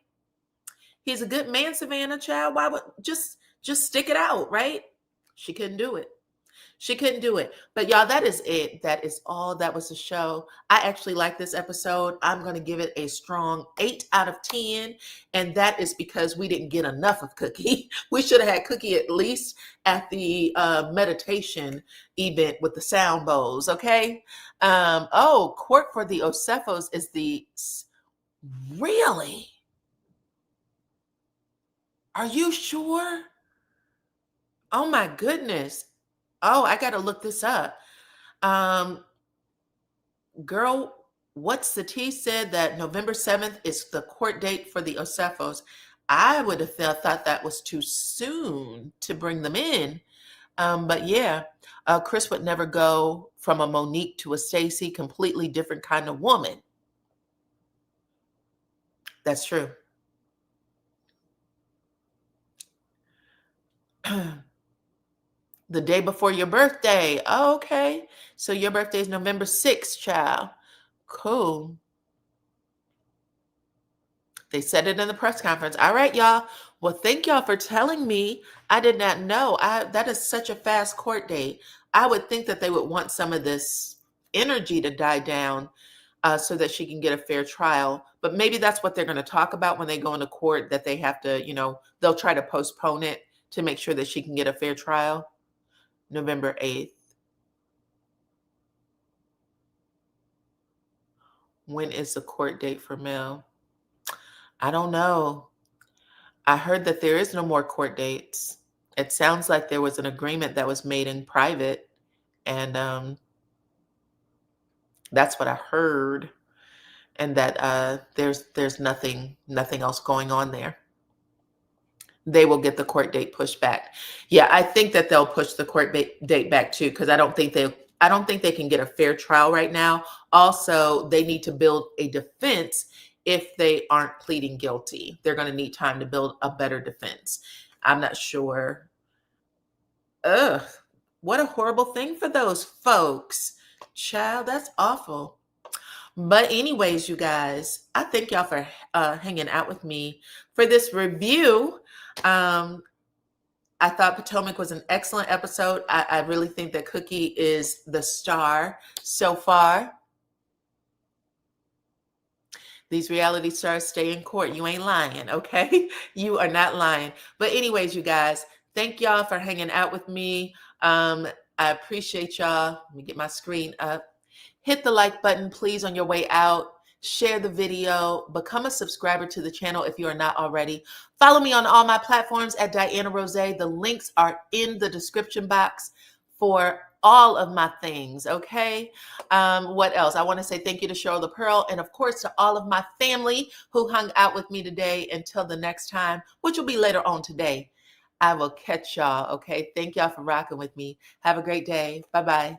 He's a good man, Savannah, child. Why would just stick it out, right? She couldn't do it. She couldn't do it. But y'all, that is it. That is all. That was the show. I actually like this episode. I'm going to give it a strong 8 out of 10. And that is because we didn't get enough of Cookie. We should have had Cookie at least at the meditation event with the sound bowls. Okay. Court for the Osefos is the... Really? Are you sure? Oh my goodness. Oh, I got to look this up. Girl, what's the tea said that November 7th is the court date for the Osefos. I would have thought that was too soon to bring them in. But yeah, Chris would never go from a Monique to a Stacey, completely different kind of woman. That's true. The day before your birthday. Oh, okay. So your birthday is November 6th, child. Cool. They said it in the press conference. All right, y'all. Well, thank y'all for telling me. I did not know. That is such a fast court date. I would think that they would want some of this energy to die down so that she can get a fair trial. But maybe that's what they're going to talk about when they go into court, that they have to, they'll try to postpone it to make sure that she can get a fair trial. November 8th. When is the court date for Mel? I don't know. I heard that there is no more court dates. It sounds like there was an agreement that was made in private, and that's what I heard, and that there's nothing else going on there. They will get the court date pushed back. Yeah, I think that they'll push the court date back too, because I don't think they can get a fair trial right now. Also, they need to build a defense if they aren't pleading guilty. They're going to need time to build a better defense. I'm not sure. Ugh, what a horrible thing for those folks. Child, that's awful. But anyways, you guys, I thank y'all for hanging out with me for this review. I thought Potomac was an excellent episode. I really think that Cookie is the star so far. These reality stars stay in court. You ain't lying, okay? You are not lying. But anyways, you guys, thank y'all for hanging out with me. I appreciate y'all. Let me get my screen up. Hit the like button, please, on your way out. Share the video. Become a subscriber to the channel if you are not already. Follow me on all my platforms at DYANAROZAY. The links are in the description box for all of my things, okay? What else? I want to say thank you to Cheryl the Pearl, and of course to all of my family who hung out with me today. Until the next time, which will be later on today, I will catch y'all, okay? Thank y'all for rocking with me. Have a great day. Bye-bye.